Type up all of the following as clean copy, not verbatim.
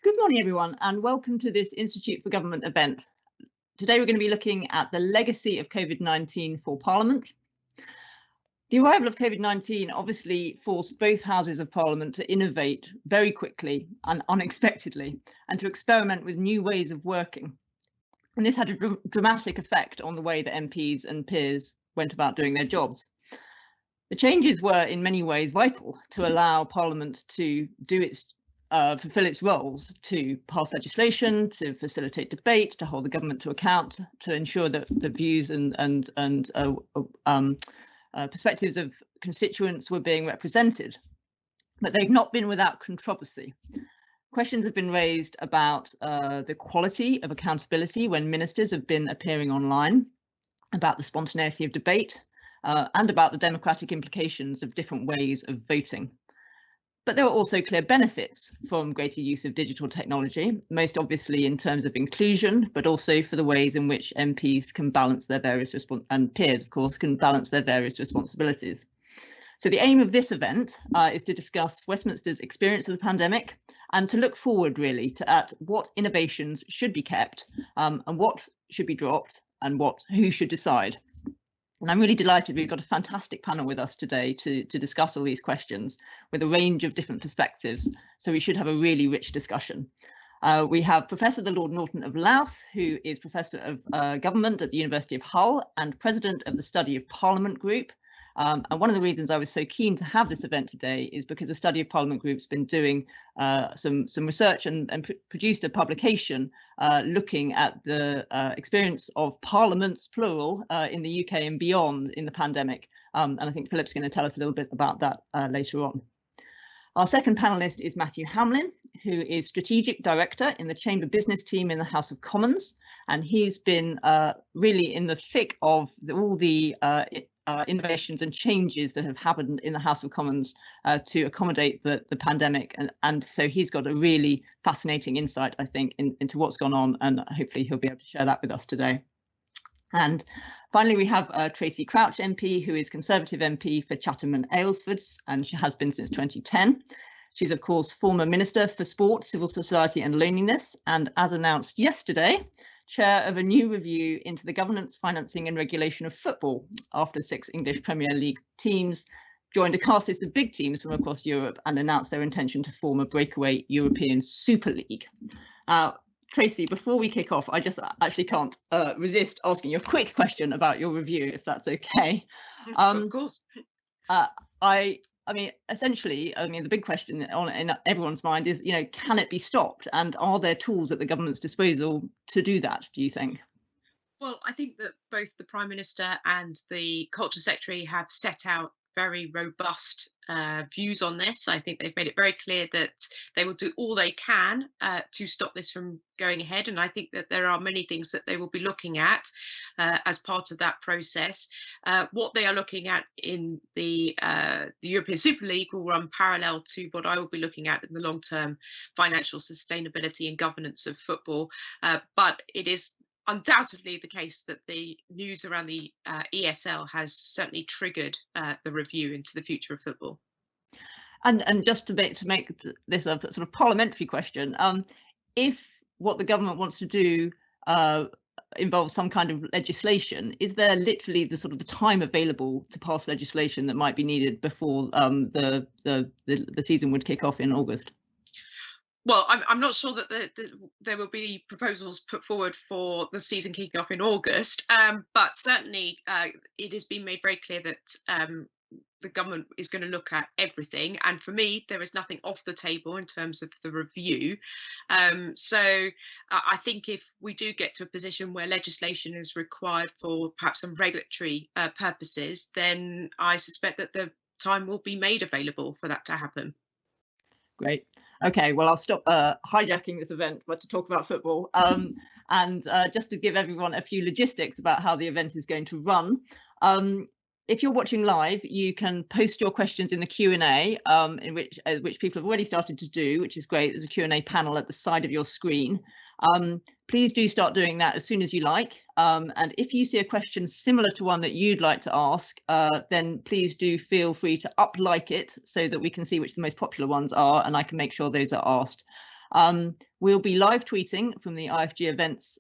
Good morning, everyone, and welcome to this Institute for Government event. Today, we're going to be looking at the legacy of COVID-19 for Parliament. The arrival of COVID-19 obviously forced both houses of Parliament to innovate very quickly and unexpectedly, and to experiment with new ways of working. And this had a dramatic effect on the way that MPs and peers went about doing their jobs. The changes were in many ways vital to allow Parliament to do fulfill its roles, to pass legislation, to facilitate debate, to hold the government to account, to ensure that the views and perspectives of constituents were being represented. But they've not been without controversy. Questions have been raised about the quality of accountability when ministers have been appearing online, about the spontaneity of debate, and about the democratic implications of different ways of voting. But there are also clear benefits from greater use of digital technology, most obviously in terms of inclusion, but also for the ways in which MPs can balance their various and peers, of course, can balance their various responsibilities. So the aim of this event is to discuss Westminster's experience of the pandemic and to look forward really at what innovations should be kept and what should be dropped and who should decide. And I'm really delighted we've got a fantastic panel with us today to discuss all these questions with a range of different perspectives. So we should have a really rich discussion. We have Professor the Lord Norton of Louth, who is Professor of Government at the University of Hull and President of the Study of Parliament Group. And one of the reasons I was so keen to have this event today is because the Study of Parliament Group's been doing some research and produced a publication looking at the experience of parliaments, plural, in the UK and beyond in the pandemic. And I think Philip's going to tell us a little bit about that later on. Our second panellist is Matthew Hamlyn, who is Strategic Director in the Chamber Business Team in the House of Commons. And he's been really in the thick of all the innovations and changes that have happened in the House of Commons to accommodate the pandemic. And so he's got a really fascinating insight, I think, into what's gone on, and hopefully he'll be able to share that with us today. And finally, we have Tracy Crouch MP, who is Conservative MP for Chatham and Aylesford, and she has been since 2010. She's, of course, former Minister for Sport, Civil Society and Loneliness, and as announced yesterday, chair of a new review into the governance, financing and regulation of football after 6 English Premier League teams joined a cast list of big teams from across Europe and announced their intention to form a breakaway European Super League. Tracy, before we kick off, I just actually can't resist asking you a quick question about your review, if that's okay. Of course. I mean, essentially, the big question in everyone's mind is, can it be stopped? And are there tools at the government's disposal to do that, do you think? Well, I think that both the Prime Minister and the Culture Secretary have set out very robust views on this. I think they've made it very clear that they will do all they can to stop this from going ahead. And I think that there are many things that they will be looking at as part of that process. What they are looking at in the European Super League will run parallel to what I will be looking at in the long-term financial sustainability and governance of football. But it is undoubtedly the case that the news around the ESL has certainly triggered the review into the future of football. And just to make this a sort of parliamentary question, if what the government wants to do involves some kind of legislation, is there literally the time available to pass legislation that might be needed before the season would kick off in August? Well, I'm not sure that there will be proposals put forward for the season kicking off in August, but certainly it has been made very clear that the government is going to look at everything. And for me, there is nothing off the table in terms of the review. So I think if we do get to a position where legislation is required for perhaps some regulatory purposes, then I suspect that the time will be made available for that to happen. Great. Okay, well, I'll stop hijacking this event, but to talk about football and just to give everyone a few logistics about how the event is going to run. If you're watching live, you can post your questions in the Q&A, which people have already started to do, which is great. There's a Q&A panel at the side of your screen. Please do start doing that as soon as you like. And if you see a question similar to one that you'd like to ask, then please do feel free to like it so that we can see which the most popular ones are, and I can make sure those are asked. We'll be live tweeting from the IFG events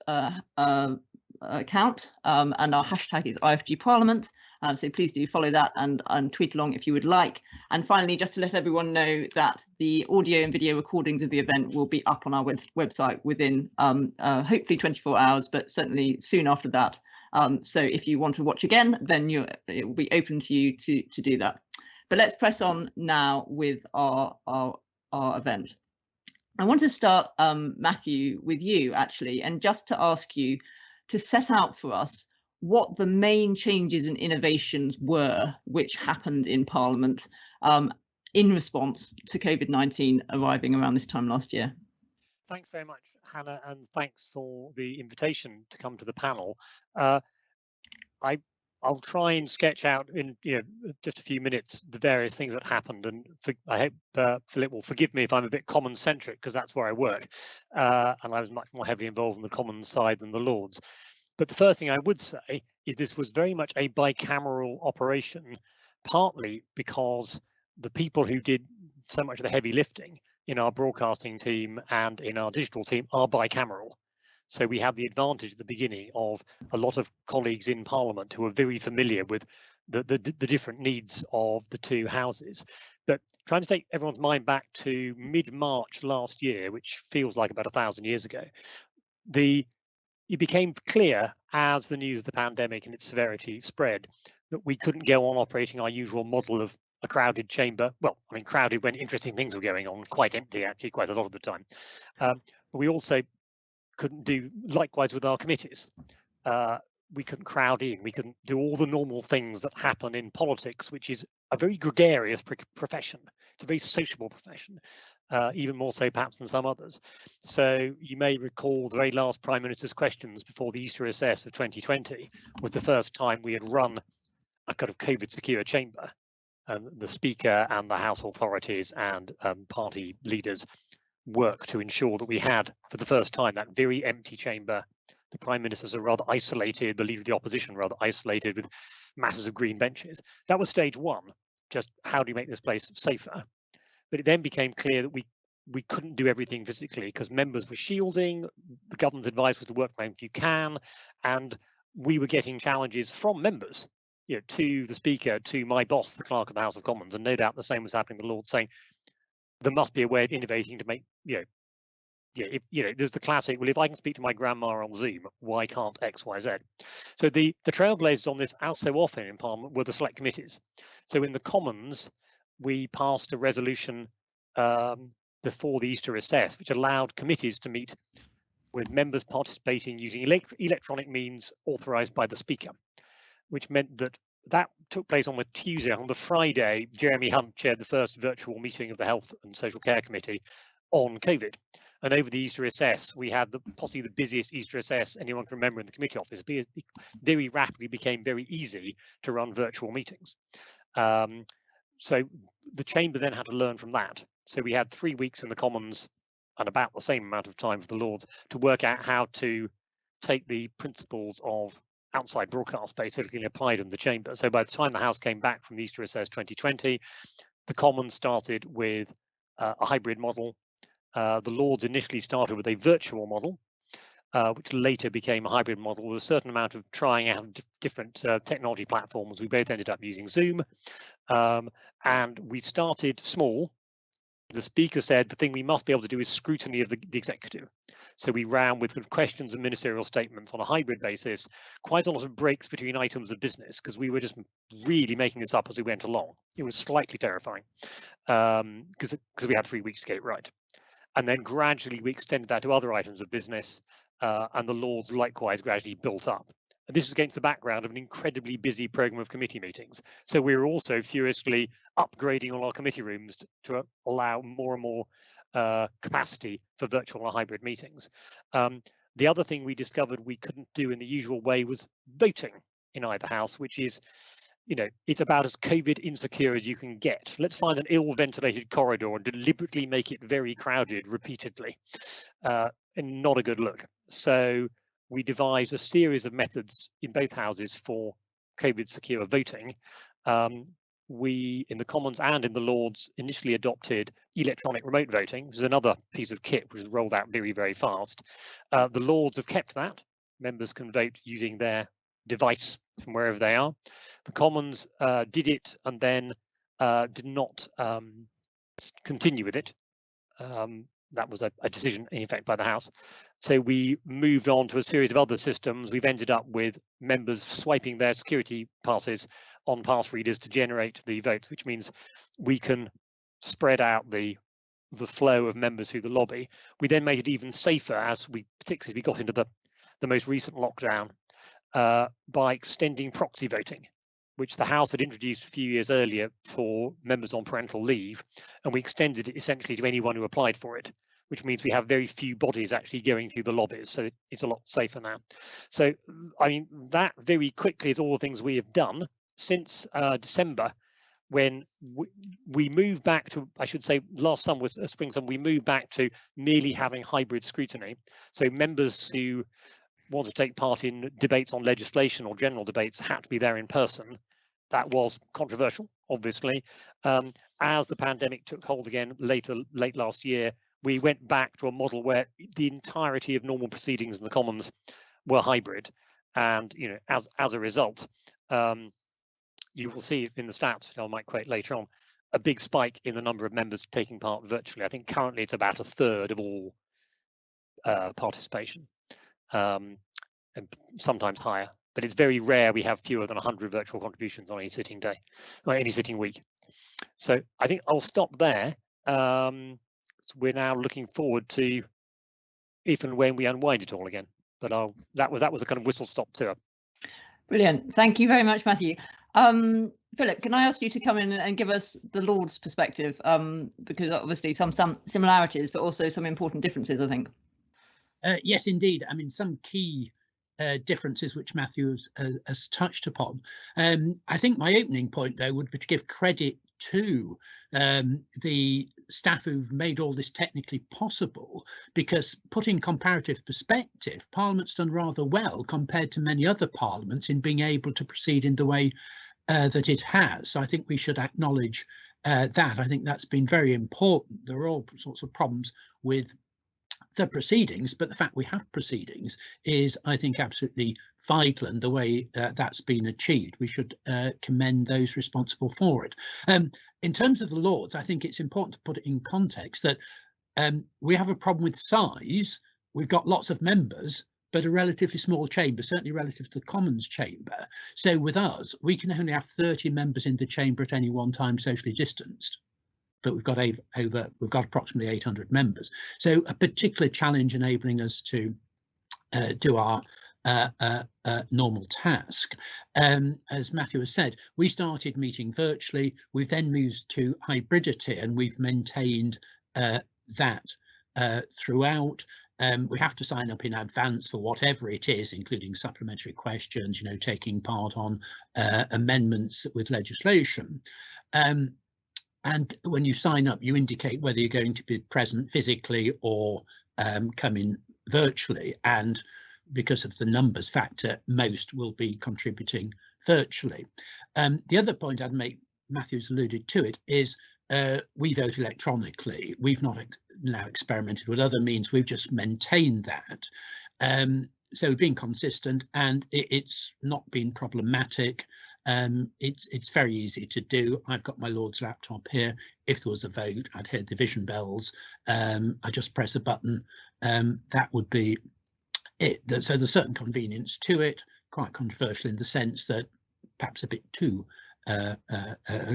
account, and our hashtag is IFG Parliament. So please do follow that and tweet along if you would like. And finally, just to let everyone know that the audio and video recordings of the event will be up on our website within hopefully 24 hours, but certainly soon after that. So if you want to watch again, then it will be open to you to do that. But let's press on now with our event. I want to start, Matthew, with you actually, and just to ask you to set out for us what the main changes and innovations were which happened in Parliament in response to Covid-19 arriving around this time last year. Thanks very much, Hannah, and thanks for the invitation to come to the panel. I'll try and sketch out in just a few minutes the various things that happened, and I hope Philip will forgive me if I'm a bit common-centric, because that's where I work, and I was much more heavily involved in the Commons side than the Lords. But the first thing I would say is this was very much a bicameral operation, partly because the people who did so much of the heavy lifting in our broadcasting team and in our digital team are bicameral. So we have the advantage at the beginning of a lot of colleagues in Parliament who are very familiar with the different needs of the two houses. But trying to take everyone's mind back to mid-March last year, which feels like about 1,000 years ago, it became clear as the news of the pandemic and its severity spread that we couldn't go on operating our usual model of a crowded chamber. Well, I mean, crowded when interesting things were going on, quite empty actually quite a lot of the time. But we also couldn't do likewise with our committees. We couldn't crowd in, we couldn't do all the normal things that happen in politics, which is a very gregarious profession. It's a very sociable profession, even more so perhaps than some others. So you may recall the very last Prime Minister's questions before the Easter recess of 2020 was the first time we had run a kind of COVID secure chamber. The Speaker and the House authorities and party leaders work to ensure that we had, for the first time, that very empty chamber. The Prime Ministers are rather isolated, the Leader of the Opposition rather isolated with masses of green benches. That was stage one, just how do you make this place safer? But it then became clear that we couldn't do everything physically because members were shielding, the government's advice was to work from home if you can, and we were getting challenges from members, to the Speaker, to my boss, the Clerk of the House of Commons, and no doubt the same was happening in the Lords, saying there must be a way of innovating to make, there's the classic, well, if I can speak to my grandma on Zoom, why can't X, Y, Z? So the trailblazers on this, as so often in Parliament, were the select committees. So in the Commons, we passed a resolution before the Easter recess, which allowed committees to meet with members participating using electronic means authorised by the Speaker, which meant that took place on the Tuesday. On the Friday, Jeremy Hunt chaired the first virtual meeting of the Health and Social Care Committee on COVID. And over the Easter recess, we had possibly the busiest Easter recess anyone can remember in the committee office. It very rapidly became very easy to run virtual meetings. So the chamber then had to learn from that. So we had 3 weeks in the Commons and about the same amount of time for the Lords to work out how to take the principles of outside broadcast basically applied in the chamber. So by the time the House came back from the Easter recess 2020, the Commons started with a hybrid model. The Lords initially started with a virtual model, which later became a hybrid model with a certain amount of trying out different technology platforms. We both ended up using Zoom, and we started small. The Speaker said the thing we must be able to do is scrutiny of the executive. So we ran with questions and ministerial statements on a hybrid basis, quite a lot of breaks between items of business, because we were just really making this up as we went along. It was slightly terrifying because we had 3 weeks to get it right. And then gradually we extended that to other items of business, and the Lords likewise gradually built up. And this was against the background of an incredibly busy programme of committee meetings. So we were also furiously upgrading all our committee rooms to allow more and more capacity for virtual and hybrid meetings. The other thing we discovered we couldn't do in the usual way was voting in either house, which is, it's about as COVID insecure as you can get. Let's find an ill-ventilated corridor and deliberately make it very crowded repeatedly, and not a good look. So we devised a series of methods in both houses for COVID secure voting. we in the Commons and in the Lords initially adopted electronic remote voting, which is another piece of kit which was rolled out very, very fast. The Lords have kept that. Members can vote using their device from wherever they are. The Commons did it and then did not continue with it. That was a decision, in effect, by the House. So we moved on to a series of other systems. We've ended up with members swiping their security passes on pass readers to generate the votes, which means we can spread out the flow of members through the lobby. We then made it even safer particularly as we got into the most recent lockdown by extending proxy voting, which the House had introduced a few years earlier for members on parental leave, and we extended it essentially to anyone who applied for it, which means we have very few bodies actually going through the lobbies, so it's a lot safer now. So, I mean, that very quickly is all the things we have done since December, when we moved back to, I should say, last summer was spring summer, we moved back to merely having hybrid scrutiny. So members who want to take part in debates on legislation or general debates had to be there in person. That was controversial, obviously. As the pandemic took hold again late last year, we went back to a model where the entirety of normal proceedings in the Commons were hybrid, and as a result, you will see in the stats, I might quote later on, a big spike in the number of members taking part virtually. I think currently it's about a third of all participation. And sometimes higher, but it's very rare we have fewer than 100 virtual contributions on any sitting day or any sitting week. So I think I'll stop there. So we're now looking forward to if and when we unwind it all again. But that was a kind of whistle stop tour. Brilliant. Thank you very much, Matthew. Philip, can I ask you to come in and give us the Lord's perspective? Because obviously some similarities, but also some important differences, I think. Yes, indeed. I mean, some key differences which Matthew has touched upon. I think my opening point, though, would be to give credit to the staff who've made all this technically possible, because put in comparative perspective, Parliament's done rather well compared to many other parliaments in being able to proceed in the way that it has. So I think we should acknowledge that. I think that's been very important. There are all sorts of problems with the proceedings, but the fact we have proceedings is, I think, absolutely vital, and the way that's been achieved, we should commend those responsible for it. In terms of the Lords, I think it's important to put it in context that we have a problem with size. We've got lots of members, but a relatively small chamber, certainly relative to the Commons chamber. So with us, we can only have 30 members in the chamber at any one time, socially distanced. But we've got approximately 800 members. So a particular challenge enabling us to do our normal task. As Matthew has said, we started meeting virtually. We've then moved to hybridity, and we've maintained that throughout. We have to sign up in advance for whatever it is, including supplementary questions, taking part on amendments with legislation. And when you sign up, you indicate whether you're going to be present physically or come in virtually. And because of the numbers factor, most will be contributing virtually. The other point I'd make, Matthew's alluded to it, is we vote electronically. We've not now experimented with other means. We've just maintained that. So we've been consistent, and it's not been problematic. It's very easy to do. I've got my Lord's laptop here. If there was a vote, I'd hear the vision bells. I just press a button. That would be it. So there's certain convenience to it, quite controversial in the sense that perhaps a bit too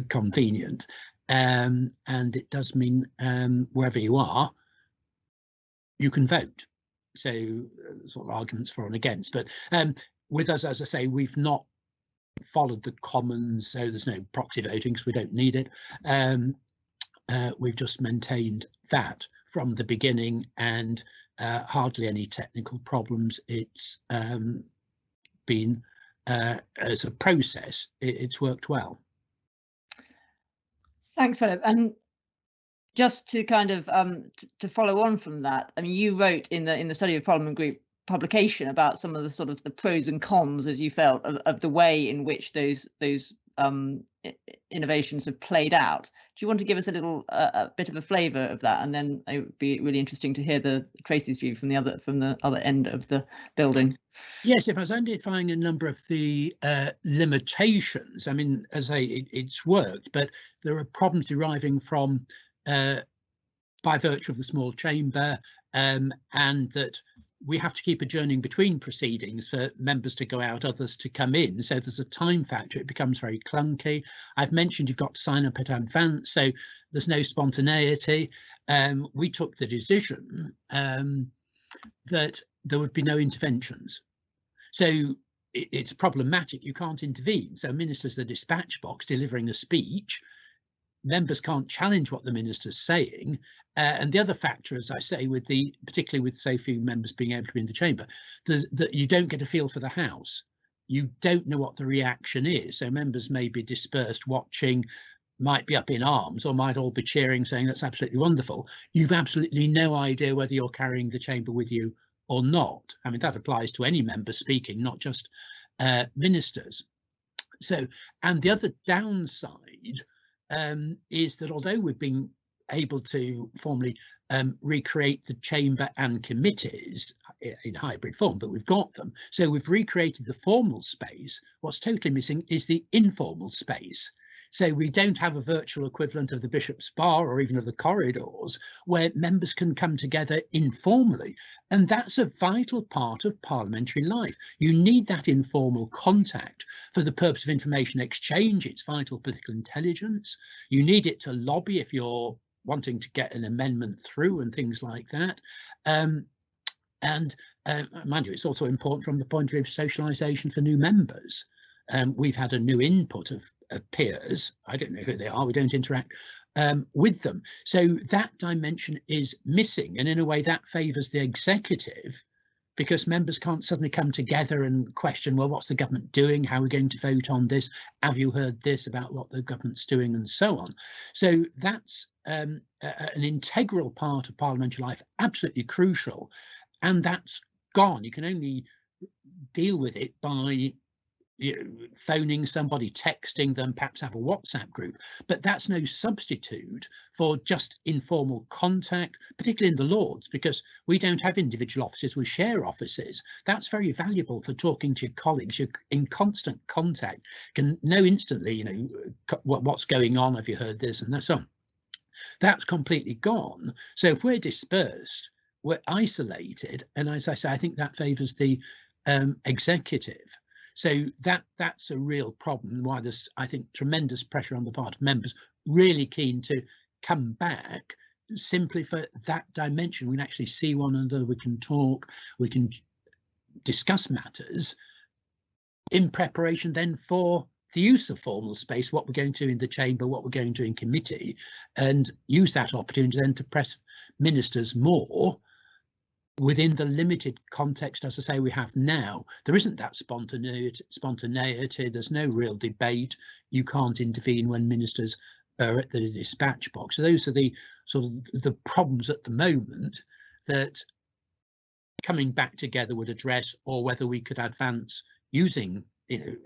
convenient. And it does mean wherever you are, you can vote. So sort of arguments for and against. But with us, as I say, we've not followed the Commons, so there's no proxy voting because we don't need it. We've just maintained that from the beginning, and hardly any technical problems. It's been as a process, it's worked well. Thanks, Philip. And just to kind of to follow on from that, I mean, you wrote in the Study of Parliament Group publication about some of the sort of the pros and cons, as you felt, of the way in which those innovations have played out. Do you want to give us a little a bit of a flavour of that, and then it would be really interesting to hear Tracy's view from the other end of the building. Yes, if I was identifying a number of the limitations, I mean, as I say, it's worked, but there are problems deriving from by virtue of the small chamber, and that we have to keep adjourning between proceedings for members to go out, others to come in. So there's a time factor. It becomes very clunky. I've mentioned you've got to sign up in advance, so there's no spontaneity. We took the decision that there would be no interventions. So it's problematic. You can't intervene. So minister's the dispatch box delivering a speech. Members can't challenge what the minister's saying. And the other factor, as I say, particularly with so few members being able to be in the chamber, that you don't get a feel for the House. You don't know what the reaction is. So members may be dispersed watching, might be up in arms, or might all be cheering, saying that's absolutely wonderful. You've absolutely no idea whether you're carrying the chamber with you or not. I mean, that applies to any member speaking, not just ministers. So, and the other downside is that although we've been able to formally recreate the chamber and committees in hybrid form, but we've got them. So we've recreated the formal space. What's totally missing is the informal space. So we don't have a virtual equivalent of the Bishop's Bar or even of the corridors where members can come together informally. And that's a vital part of parliamentary life. You need that informal contact for the purpose of information exchange. It's vital political intelligence. You need it to lobby if you're wanting to get an amendment through and things like that. Mind you, it's also important from the point of view of socialisation for new members. We've had a new input of peers. I don't know who they are. We don't interact with them. So that dimension is missing. And in a way that favours the executive, because members can't suddenly come together and question, well, what's the government doing? How are we going to vote on this? Have you heard this about what the government's doing, and so on? So that's an integral part of parliamentary life, absolutely crucial. And that's gone. You can only deal with it by phoning somebody, texting them, perhaps have a WhatsApp group, but that's no substitute for just informal contact, particularly in the Lords, because we don't have individual offices, we share offices. That's very valuable for talking to your colleagues. You're in constant contact, can know instantly, what's going on, have you heard this, and so on. That's completely gone. So if we're dispersed, we're isolated, and as I say, I think that favours the executive. So that's a real problem, why there's, I think, tremendous pressure on the part of members really keen to come back simply for that dimension. We can actually see one another, we can talk, we can discuss matters in preparation then for the use of formal space, what we're going to in the chamber, what we're going to in committee, and use that opportunity then to press ministers more within the limited context, as I say, we have now. There isn't that spontaneity, there's no real debate. You can't intervene when ministers are at the dispatch box. So those are the sort of the problems at the moment that coming back together would address, or whether we could advance using,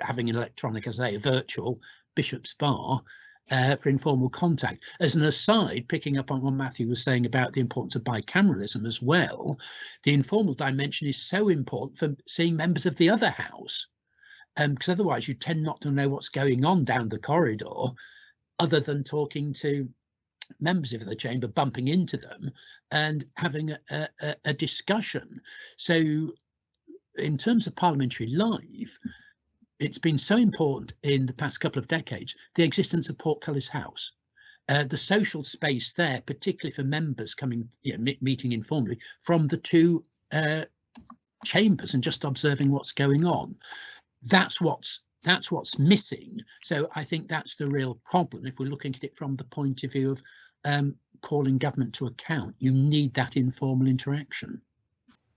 having an electronic, as I say, a virtual Bishop's Bar for informal contact. As an aside, picking up on what Matthew was saying about the importance of bicameralism as well, the informal dimension is so important for seeing members of the other house, because otherwise you tend not to know what's going on down the corridor, other than talking to members of the chamber, bumping into them and having a discussion. So in terms of parliamentary life, it's been so important in the past couple of decades, the existence of Portcullis House, the social space there, particularly for members coming, meeting informally from the two chambers and just observing what's going on. That's what's missing. So I think that's the real problem. If we're looking at it from the point of view of calling government to account, you need that informal interaction.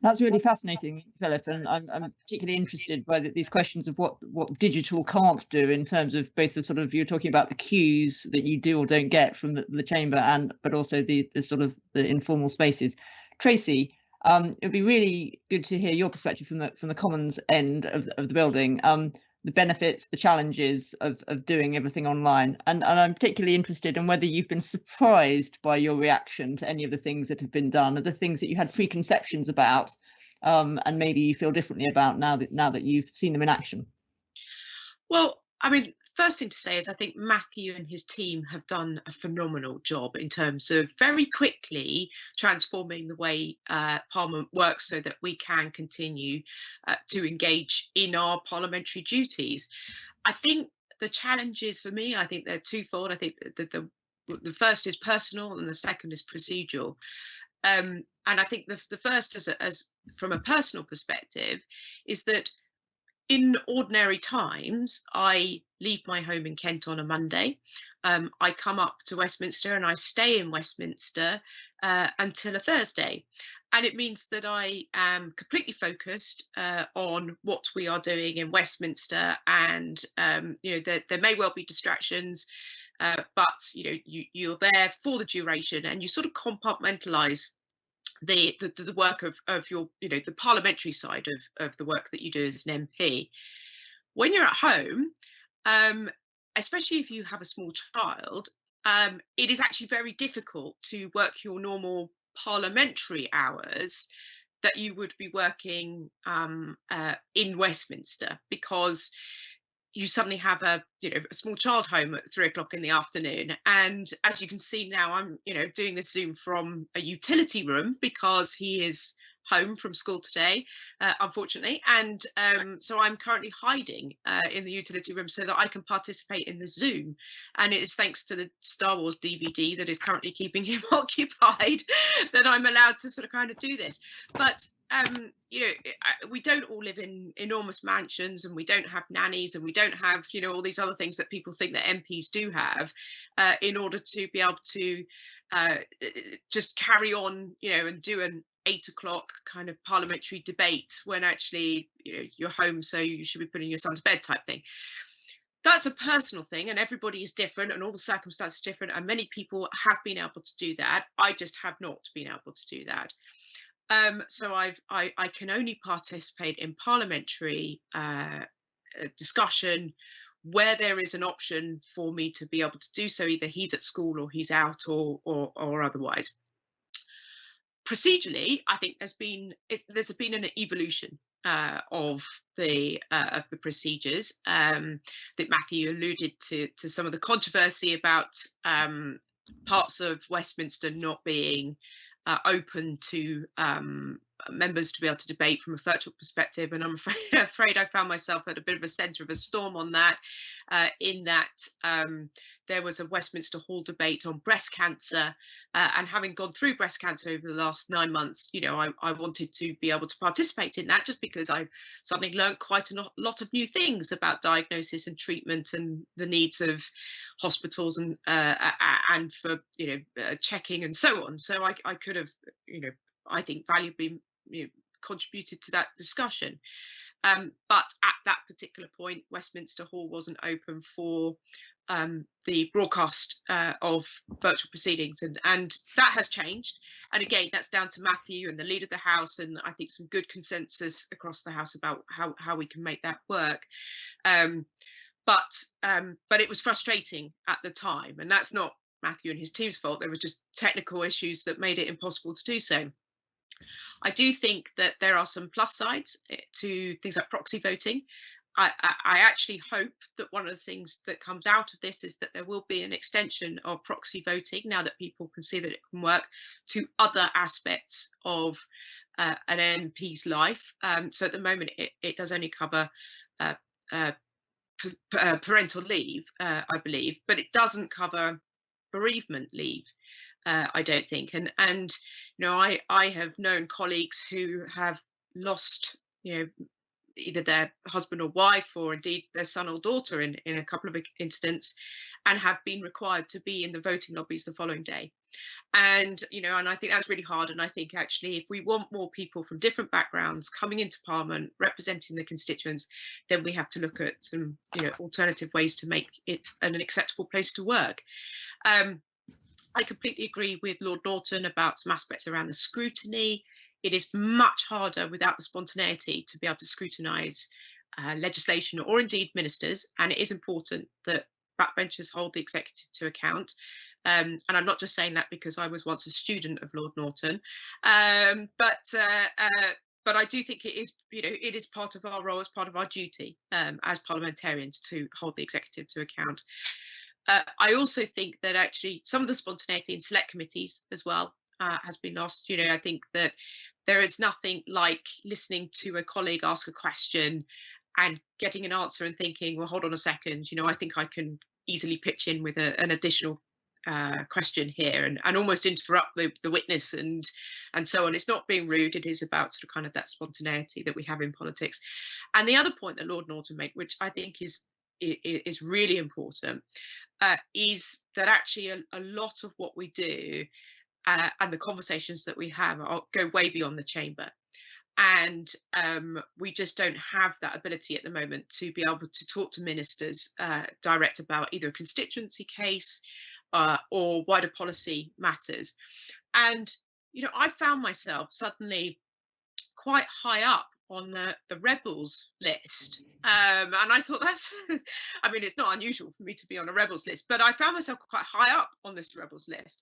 That's really fascinating, Philip, and I'm particularly interested by these questions of what digital can't do in terms of both the sort of, you're talking about the cues that you do or don't get from the chamber, but also the sort of the informal spaces. Tracy, it would be really good to hear your perspective from the Commons end of the building. the benefits, the challenges of doing everything online. And I'm particularly interested in whether you've been surprised by your reaction to any of the things that have been done, or the things that you had preconceptions about, and maybe you feel differently about now that you've seen them in action. Well, I mean, first thing to say is I think Matthew and his team have done a phenomenal job in terms of very quickly transforming the way Parliament works so that we can continue to engage in our parliamentary duties. I think the challenges for me, I think they're twofold. I think that the first is personal and the second is procedural. And I think the first, as from a personal perspective, is that in ordinary times, I leave my home in Kent on a Monday. I come up to Westminster and I stay in Westminster until a Thursday. And it means that I am completely focused on what we are doing in Westminster. And, there may well be distractions, but, you're there for the duration and you sort of compartmentalize the work of your, the parliamentary side of the work that you do as an MP. When you're at home, especially if you have a small child, it is actually very difficult to work your normal parliamentary hours that you would be working in Westminster, because you suddenly have a small child home at 3 o'clock in the afternoon. And as you can see now, I'm doing this Zoom from a utility room because he is home from school today, unfortunately, and so I'm currently hiding in the utility room so that I can participate in the Zoom, and it is thanks to the Star Wars DVD that is currently keeping him occupied that I'm allowed to sort of kind of do this. But we don't all live in enormous mansions, and we don't have nannies, and we don't have all these other things that people think that MPs do have in order to be able to just carry on and do an 8 o'clock kind of parliamentary debate when actually you're home, so you should be putting your son to bed type thing. That's a personal thing, and everybody is different and all the circumstances are different, and many people have been able to do that. I just have not been able to do that. So I can only participate in parliamentary discussion where there is an option for me to be able to do so. Either he's at school or he's out or otherwise. Procedurally, I think there's been an evolution of the procedures. That Matthew alluded to some of the controversy about parts of Westminster not being open to members to be able to debate from a virtual perspective, and I'm afraid I found myself at a bit of a centre of a storm on that, in that there was a Westminster Hall debate on breast cancer, and having gone through breast cancer over the last 9 months, I wanted to be able to participate in that, just because I've suddenly learned quite a lot of new things about diagnosis and treatment and the needs of hospitals and for checking and so on. So I could have I think valuably contributed to that discussion, but at that particular point Westminster Hall wasn't open for the broadcast of virtual proceedings, and that has changed, and again that's down to Matthew and the leader of the House, and I think some good consensus across the House about how we can make that work. But it was frustrating at the time, and that's not Matthew and his team's fault. There were just technical issues that made it impossible to do so. I do think that there are some plus sides to things like proxy voting. I actually hope that one of the things that comes out of this is that there will be an extension of proxy voting, now that people can see that it can work, to other aspects of an MP's life. So at the moment it does only cover parental leave, I believe, but it doesn't cover bereavement leave, I don't think. And I have known colleagues who have lost either their husband or wife, or indeed their son or daughter in a couple of instances, and have been required to be in the voting lobbies the following day. And and I think that's really hard. And I think actually if we want more people from different backgrounds coming into Parliament representing the constituents, then we have to look at some alternative ways to make it an acceptable place to work. I completely agree with Lord Norton about some aspects around the scrutiny. It is much harder without the spontaneity to be able to scrutinise legislation or indeed ministers, and it is important that backbenchers hold the executive to account. And I'm not just saying that because I was once a student of Lord Norton, but I do think it is, it is part of our role, as part of our duty as parliamentarians to hold the executive to account. I also think that actually some of the spontaneity in select committees as well has been lost. I think that there is nothing like listening to a colleague ask a question and getting an answer and thinking, well, hold on a second, I think I can easily pitch in with an additional question here and almost interrupt the witness and so on. It's not being rude, it is about sort of kind of that spontaneity that we have in politics. And the other point that Lord Norton made, which I think is really important, is that actually a lot of what we do and the conversations that we have go way beyond the chamber. And we just don't have that ability at the moment to be able to talk to ministers direct about either a constituency case or wider policy matters. And, I found myself suddenly quite high up on the rebels list. And I thought that's, I mean, it's not unusual for me to be on a rebels list, but I found myself quite high up on this rebels list.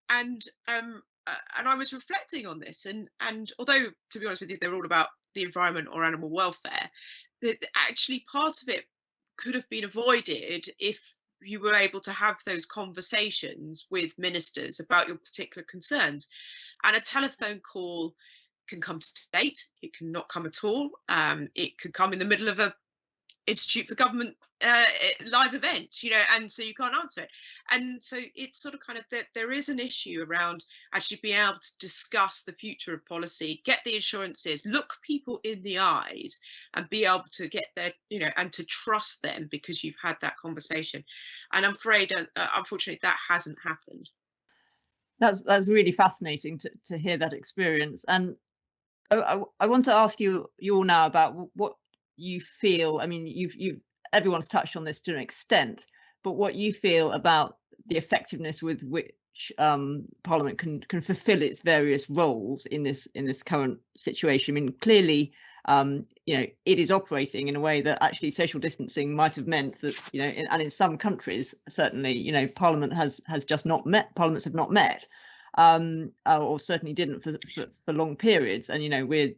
And I was reflecting on this, and although, to be honest with you, they're all about the environment or animal welfare, actually part of it could have been avoided if you were able to have those conversations with ministers about your particular concerns. And a telephone call can come too late, it can not come at all, it could come in the middle of a Institute for Government live event, and so you can't answer it. And so it's sort of kind of that there is an issue around actually being able to discuss the future of policy, get the assurances, look people in the eyes and be able to get their, and to trust them because you've had that conversation. And I'm afraid, unfortunately, that hasn't happened. That's really fascinating to hear that experience. And I want to ask you all now about what you feel. I mean, everyone's touched on this to an extent, but what you feel about the effectiveness with which Parliament can fulfil its various roles in this current situation. I mean, clearly, it is operating in a way that actually social distancing might have meant that, and in some countries certainly, Parliament has just not met. Parliaments have not met. Or certainly didn't for long periods, and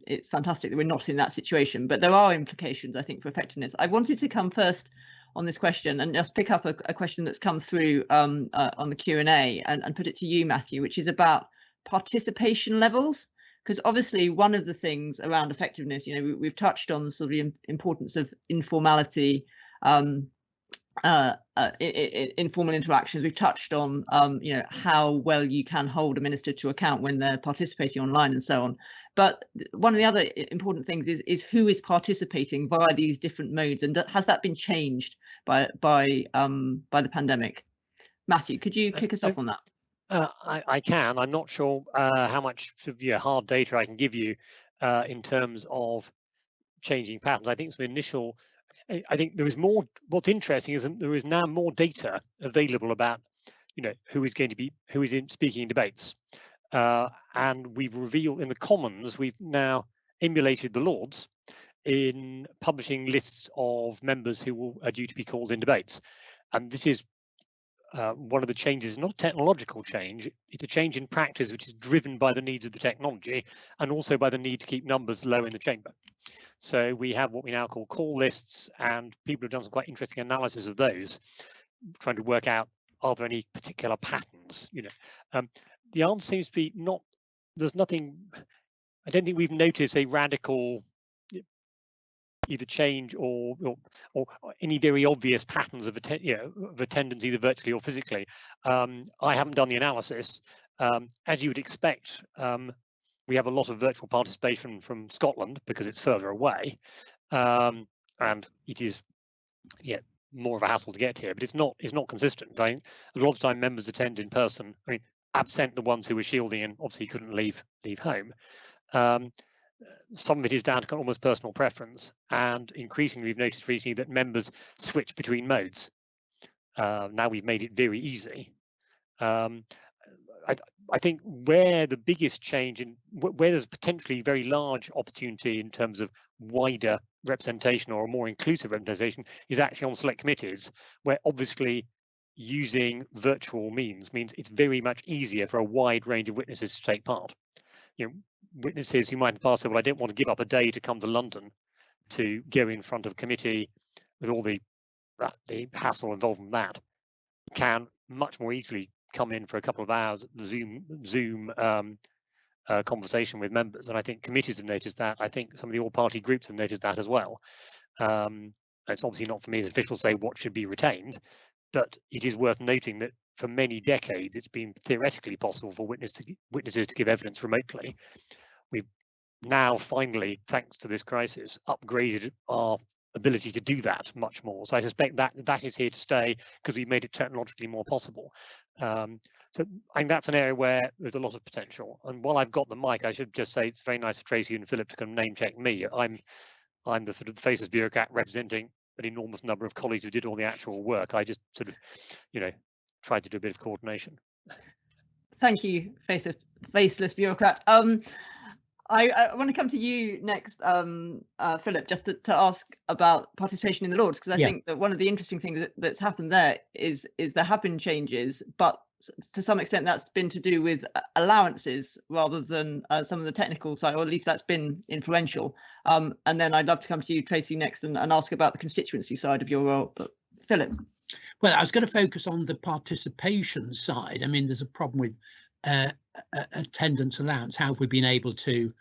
it's fantastic that we're not in that situation, but there are implications, I think, for effectiveness. I wanted to come first on this question and just pick up a question that's come through on the Q&A and put it to you, Matthew, which is about participation levels, because obviously one of the things around effectiveness, we've touched on sort of the importance of informality, informal interactions. We've touched on how well you can hold a minister to account when they're participating online and so on. But one of the other important things is who is participating via these different modes, and has that been changed by the pandemic? Matthew, could you kick us off on that? I can. I'm not sure how much hard data I can give you in terms of changing patterns. I think some initial. I think there is more. What's interesting is that there is now more data available about, who is speaking in debates, and we've revealed in the Commons we've now emulated the Lords in publishing lists of members who are due to be called in debates, and this is one of the changes. Not a technological change; it's a change in practice, which is driven by the needs of the technology and also by the need to keep numbers low in the chamber. So we have what we now call call lists, and people have done some quite interesting analysis of those, trying to work out, are there any particular patterns? The answer seems to be not. There's nothing. I don't think we've noticed a radical either change or any very obvious patterns of attendance, either virtually or physically. I haven't done the analysis. As you would expect, we have a lot of virtual participation from Scotland because it's further away, and it is more of a hassle to get here. But it's not consistent. A lot of time members attend in person. I mean, absent the ones who were shielding and obviously couldn't leave home. Some of it is down to almost personal preference, and increasingly we've noticed recently that members switch between modes. Now we've made it very easy. I think where the biggest change where there's potentially very large opportunity in terms of wider representation or a more inclusive representation is actually on select committees, where obviously using virtual means it's very much easier for a wide range of witnesses to take part. You know, witnesses who might in the past say, well, I don't want to give up a day to come to London to go in front of a committee with all the hassle involved in that, can much more easily come in for a couple of hours Zoom conversation with members. And I think committees have noticed that. I think some of the all-party groups have noticed that as well. It's obviously not for me as official to say what should be retained, but it is worth noting that for many decades it's been theoretically possible for witnesses to give evidence remotely. We've now finally, thanks to this crisis, upgraded our ability to do that much more. So I suspect that is here to stay because we've made it technologically more possible. So I think that's an area where there's a lot of potential. And while I've got the mic, I should just say it's very nice for Tracy and Philip to kind of name check me. I'm the sort of faceless bureaucrat representing an enormous number of colleagues who did all the actual work. I just sort of, tried to do a bit of coordination. Thank you, faceless bureaucrat. I want to come to you next, Philip, just to ask about participation in the Lords, because I think that one of the interesting things that's happened there is there have been changes, but to some extent that's been to do with allowances rather than some of the technical side, or at least that's been influential. And then I'd love to come to you, Tracy, next and ask about the constituency side of your role. But Philip. Well, I was going to focus on the participation side. I mean, there's a problem with attendance allowance. How have we been able to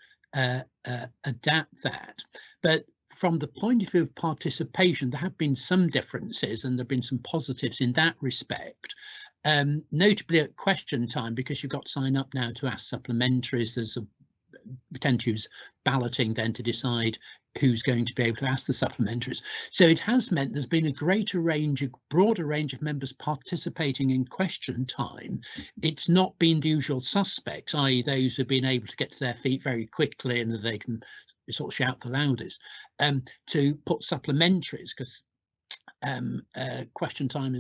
adapt that? But from the point of view of participation, there have been some differences and there have been some positives in that respect. Notably at question time, because you've got to sign up now to ask supplementaries, we tend to use balloting then to decide who's going to be able to ask the supplementaries. So it has meant there's been a broader range of members participating in question time. It's not been the usual suspects, i.e. those who've been able to get to their feet very quickly and that they can sort of shout the loudest, to put supplementaries, because question time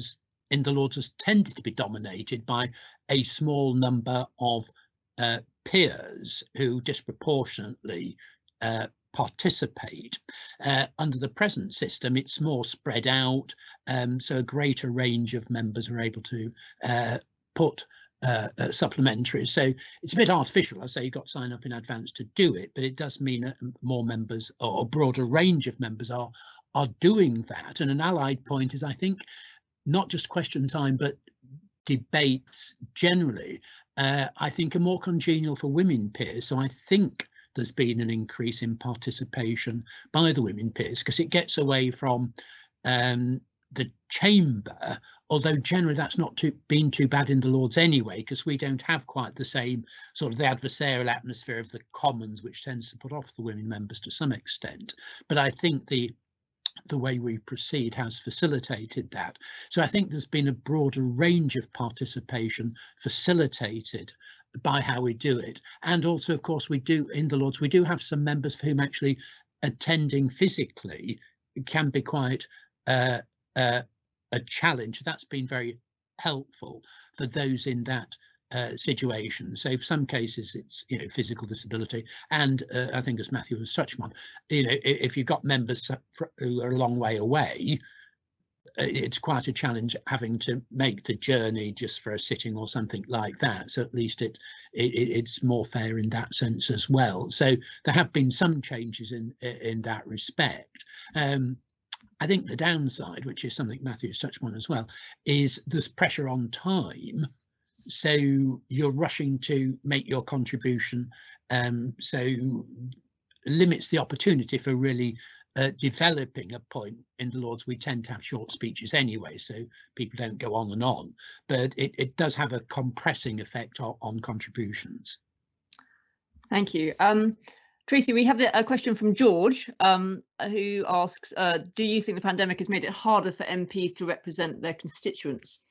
in the Lords has tended to be dominated by a small number of peers who disproportionately participate. Under the present system, it's more spread out, so a greater range of members are able to put supplementaries. So it's a bit artificial. I say you've got to sign up in advance to do it, but it does mean that more members, or a broader range of members, are doing that. And an allied point is, I think, not just question time, but debates generally, I think, are more congenial for women peers. So I think there's been an increase in participation by the women peers, because it gets away from the chamber, although generally that's not been too bad in the Lords anyway, because we don't have quite the same sort of the adversarial atmosphere of the Commons, which tends to put off the women members to some extent. But I think the way we proceed has facilitated that. So I think there's been a broader range of participation facilitated by how we do it. And also, of course, we do in the Lords, we do have some members for whom actually attending physically can be quite a challenge. That's been very helpful for those in that situation. So for some cases it's physical disability, and I think, as Matthew was touching on, if you've got members who are a long way away, it's quite a challenge having to make the journey just for a sitting or something like that. So at least it's more fair in that sense as well. So there have been some changes in that respect. I think the downside, which is something Matthew's touched on as well, is there's pressure on time. So you're rushing to make your contribution, so limits the opportunity for really developing a point. In the Lords, we tend to have short speeches anyway, so people don't go on and on, but it does have a compressing effect on contributions. Thank you. Tracy, we have a question from George, who asks, do you think the pandemic has made it harder for MPs to represent their constituents?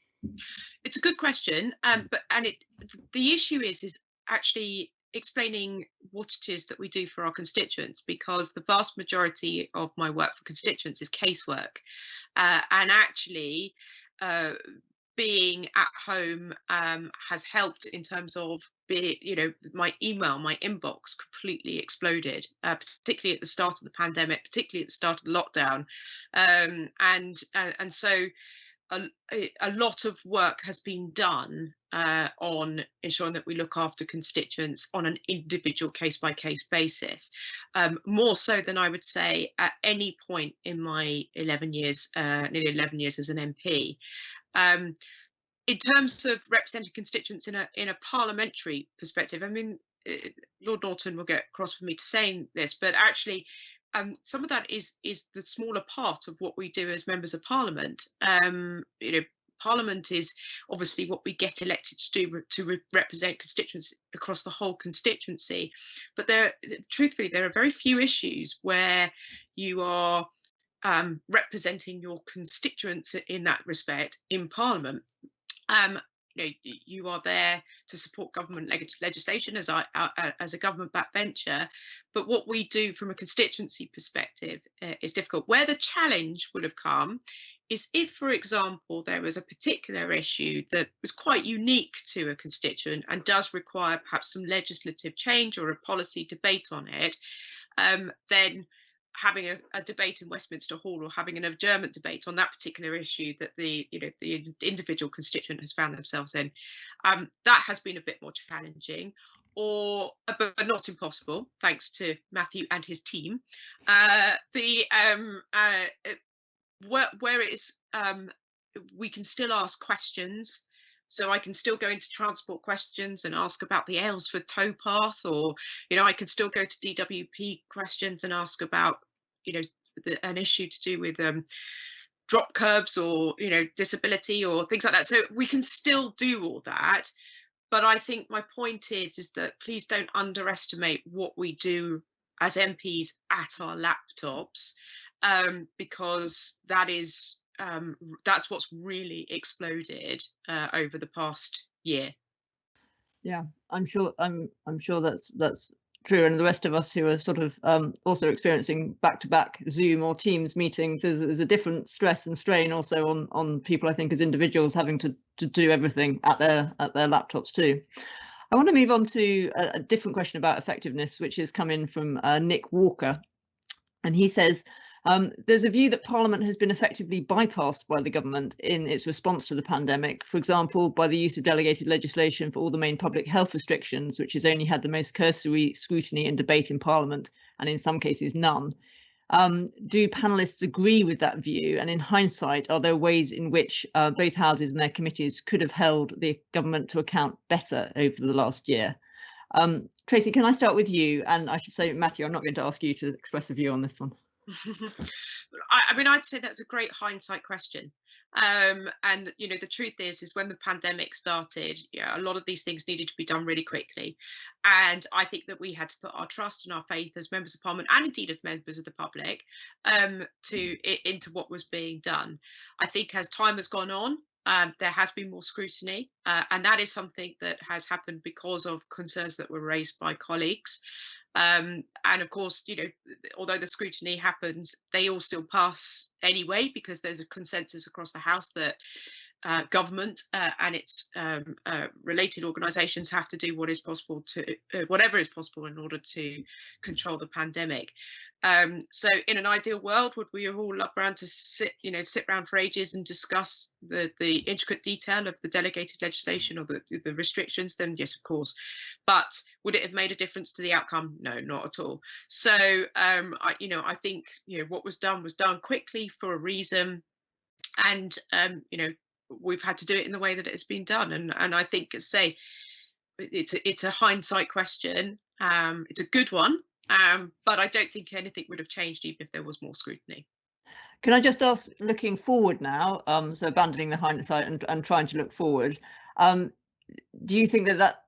It's a good question, the issue is actually explaining what it is that we do for our constituents, because the vast majority of my work for constituents is casework, and actually being at home has helped in terms of my inbox completely exploded, particularly at the start of the pandemic, particularly at the start of the lockdown, and so a lot of work has been done on ensuring that we look after constituents on an individual case-by-case basis, more so than I would say at any point in my nearly 11 years as an MP. In terms of representing constituents in a parliamentary perspective, I mean, Lord Norton will get cross with me to saying this, but actually some of that is the smaller part of what we do as members of Parliament. Parliament is obviously what we get elected to do, to represent constituents across the whole constituency. But truthfully, there are very few issues where you are representing your constituents in that respect in Parliament. You are there to support government legislation as a government backbencher, but what we do from a constituency perspective is difficult. Where the challenge would have come is if, for example, there was a particular issue that was quite unique to a constituent and does require perhaps some legislative change or a policy debate on it, then having a debate in Westminster Hall or having an adjournment debate on that particular issue that the individual constituent has found themselves in, that has been a bit more challenging, but not impossible, thanks to Matthew and his team. Where it is, we can still ask questions. So I can still go into transport questions and ask about the Aylesford towpath, or I can still go to DWP questions and ask about an issue to do with drop curbs or disability or things like that. So we can still do all that, but I think my point is that please don't underestimate what we do as MPs at our laptops, because that's what's really exploded over the past year. Yeah, I'm sure that's true, and the rest of us who are sort of also experiencing back-to-back Zoom or Teams meetings, there's a different stress and strain also on people, I think, as individuals having to do everything at their laptops too. I want to move on to a different question about effectiveness, which has come in from Nick Walker, and he says, there's a view that Parliament has been effectively bypassed by the government in its response to the pandemic, for example, by the use of delegated legislation for all the main public health restrictions, which has only had the most cursory scrutiny and debate in Parliament, and in some cases none. Do panellists agree with that view? And in hindsight, are there ways in which both houses and their committees could have held the government to account better over the last year? Tracy, can I start with you? And I should say, Matthew, I'm not going to ask you to express a view on this one. I mean, I'd say that's a great hindsight question. And the truth is when the pandemic started, a lot of these things needed to be done really quickly. And I think that we had to put our trust and our faith as members of Parliament, and indeed as members of the public, into what was being done. I think as time has gone on, there has been more scrutiny, and that is something that has happened because of concerns that were raised by colleagues. And of course, although the scrutiny happens, they all still pass anyway, because there's a consensus across the House that government and its related organisations have to do what is possible whatever is possible in order to control the pandemic. So in an ideal world, would we have all loved around to sit around for ages and discuss the intricate detail of the delegated legislation or the restrictions? Then yes, of course. But would it have made a difference to the outcome? No, not at all. So I think what was done quickly for a reason, and we've had to do it in the way that it has been done. And I think, as I say, it's a hindsight question. It's a good one. But I don't think anything would have changed even if there was more scrutiny. Can I just ask, looking forward now, so abandoning the hindsight and trying to look forward, do you think that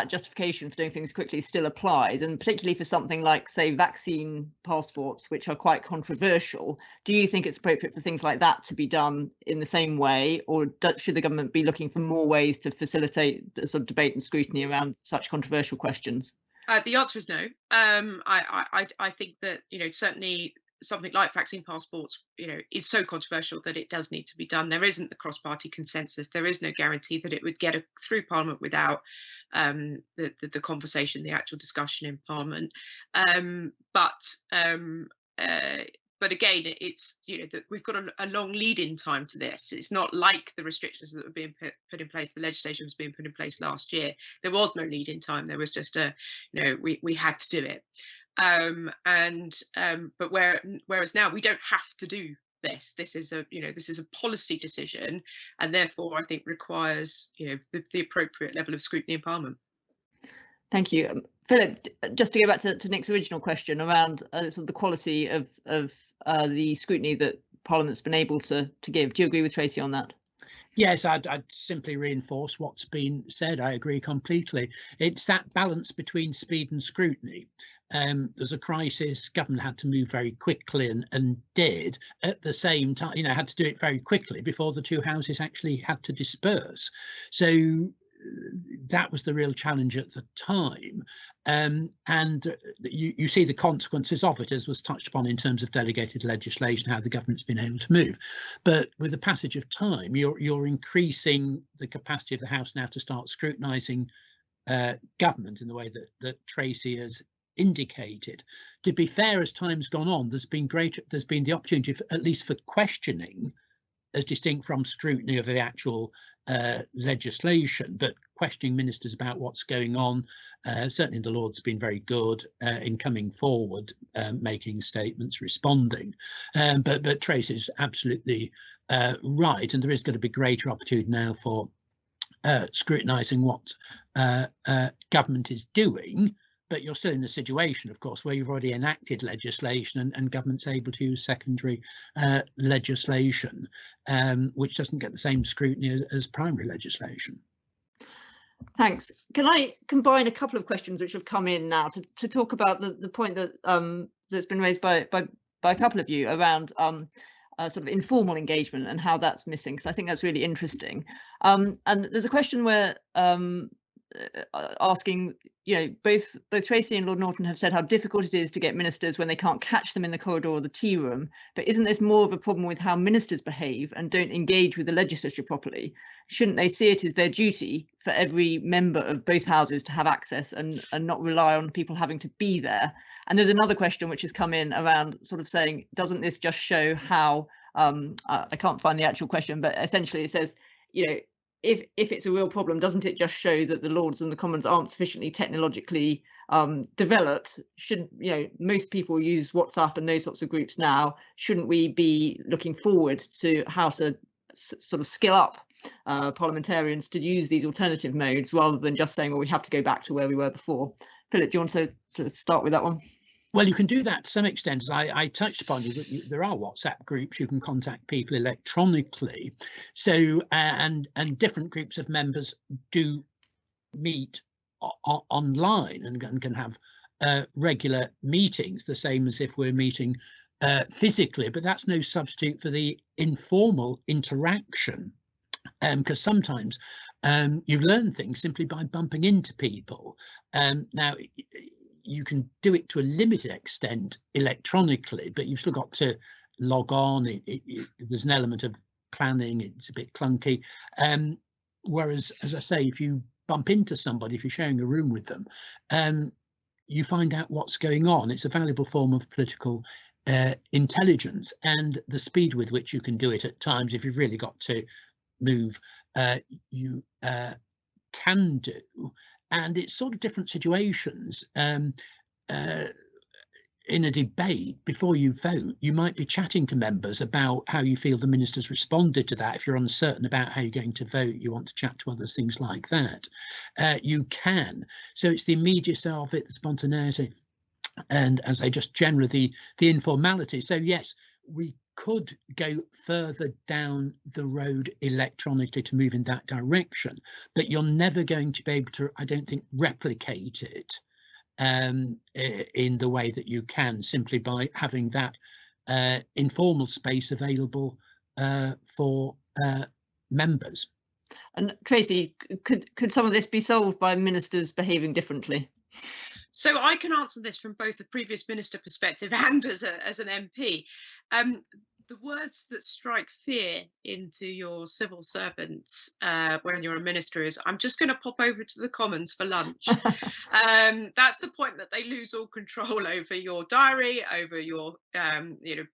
justification for doing things quickly still applies, and particularly for something like, say, vaccine passports, which are quite controversial? Do you think it's appropriate for things like that to be done in the same way, or should the government be looking for more ways to facilitate the sort of debate and scrutiny around such controversial questions? The answer is no. I think that certainly something like vaccine passports, is so controversial that it does need to be done. There isn't the cross-party consensus. There is no guarantee that it would get through Parliament without the conversation, the actual discussion in Parliament. But again, it's that we've got a long lead-in time to this. It's not like the restrictions that were being put in place. The legislation was being put in place last year. There was no lead-in time. There was just we had to do it. But whereas now we don't have to do this. This is a policy decision, and therefore I think requires the appropriate level of scrutiny in Parliament. Thank you, Philip. Just to go back to Nick's original question around sort of the quality of the scrutiny that Parliament's been able to give. Do you agree with Tracy on that? Yes, I'd simply reinforce what's been said. I agree completely. It's that balance between speed and scrutiny. There's a crisis, government had to move very quickly and did at the same time, had to do it very quickly before the two houses actually had to disperse. So that was the real challenge at the time. And you see the consequences of it, as was touched upon in terms of delegated legislation, how the government's been able to move. But with the passage of time, you're increasing the capacity of the House now to start scrutinising government in the way that Tracy has indicated. To be fair, as time's gone on, there's been the opportunity at least for questioning, as distinct from scrutiny of the actual legislation, but questioning ministers about what's going on. Certainly the Lord's been very good in coming forward, making statements, responding. But Tracy's absolutely right, and there is going to be greater opportunity now for scrutinising what government is doing. But you're still in a situation, of course, where you've already enacted legislation and government's able to use secondary legislation, which doesn't get the same scrutiny as primary legislation. Thanks. Can I combine a couple of questions which have come in now to talk about the point that that's been raised by a couple of you around sort of informal engagement and how that's missing, because I think that's really interesting. And there's a question where asking, both Tracy and Lord Norton have said how difficult it is to get ministers when they can't catch them in the corridor or the tea room. But isn't this more of a problem with how ministers behave and don't engage with the legislature properly? Shouldn't they see it as their duty for every member of both houses to have access and not rely on people having to be there? And there's another question which has come in around sort of saying, doesn't this just show how, I can't find the actual question, but essentially it says, if it's a real problem, doesn't it just show that the Lords and the Commons aren't sufficiently technologically developed? Shouldn't most people use WhatsApp and those sorts of groups now? Shouldn't we be looking forward to how to sort of skill up parliamentarians to use these alternative modes rather than just saying, well, we have to go back to where we were before? Philip, do you want to start with that one? Well, you can do that to some extent. As I touched upon, there are WhatsApp groups. You can contact people electronically. So and different groups of members do meet online and can have regular meetings, the same as if we're meeting physically. But that's no substitute for the informal interaction, because sometimes you learn things simply by bumping into people. Now, you can do it to a limited extent electronically, but you've still got to log on. There's an element of planning. It's a bit clunky. Whereas, as I say, if you bump into somebody, if you're sharing a room with them, you find out what's going on. It's a valuable form of political intelligence, and the speed with which you can do it at times, if you've really got to move, you can do. And it's sort of different situations. In a debate, before you vote, you might be chatting to members about how you feel the minister's responded to that. If you're uncertain about how you're going to vote, you want to chat to others, things like that. You can. So it's the immediacy of it, the spontaneity, and as I just generally the informality. So yes, we could go further down the road electronically to move in that direction, but you're never going to be able to, I don't think, replicate it in the way that you can simply by having that informal space available for members. And Tracy, could some of this be solved by ministers behaving differently? So I can answer this from both a previous minister perspective and as an MP. The words that strike fear into your civil servants when you're a minister is, I'm just going to pop over to the Commons for lunch. That's the point that they lose all control over your diary, over your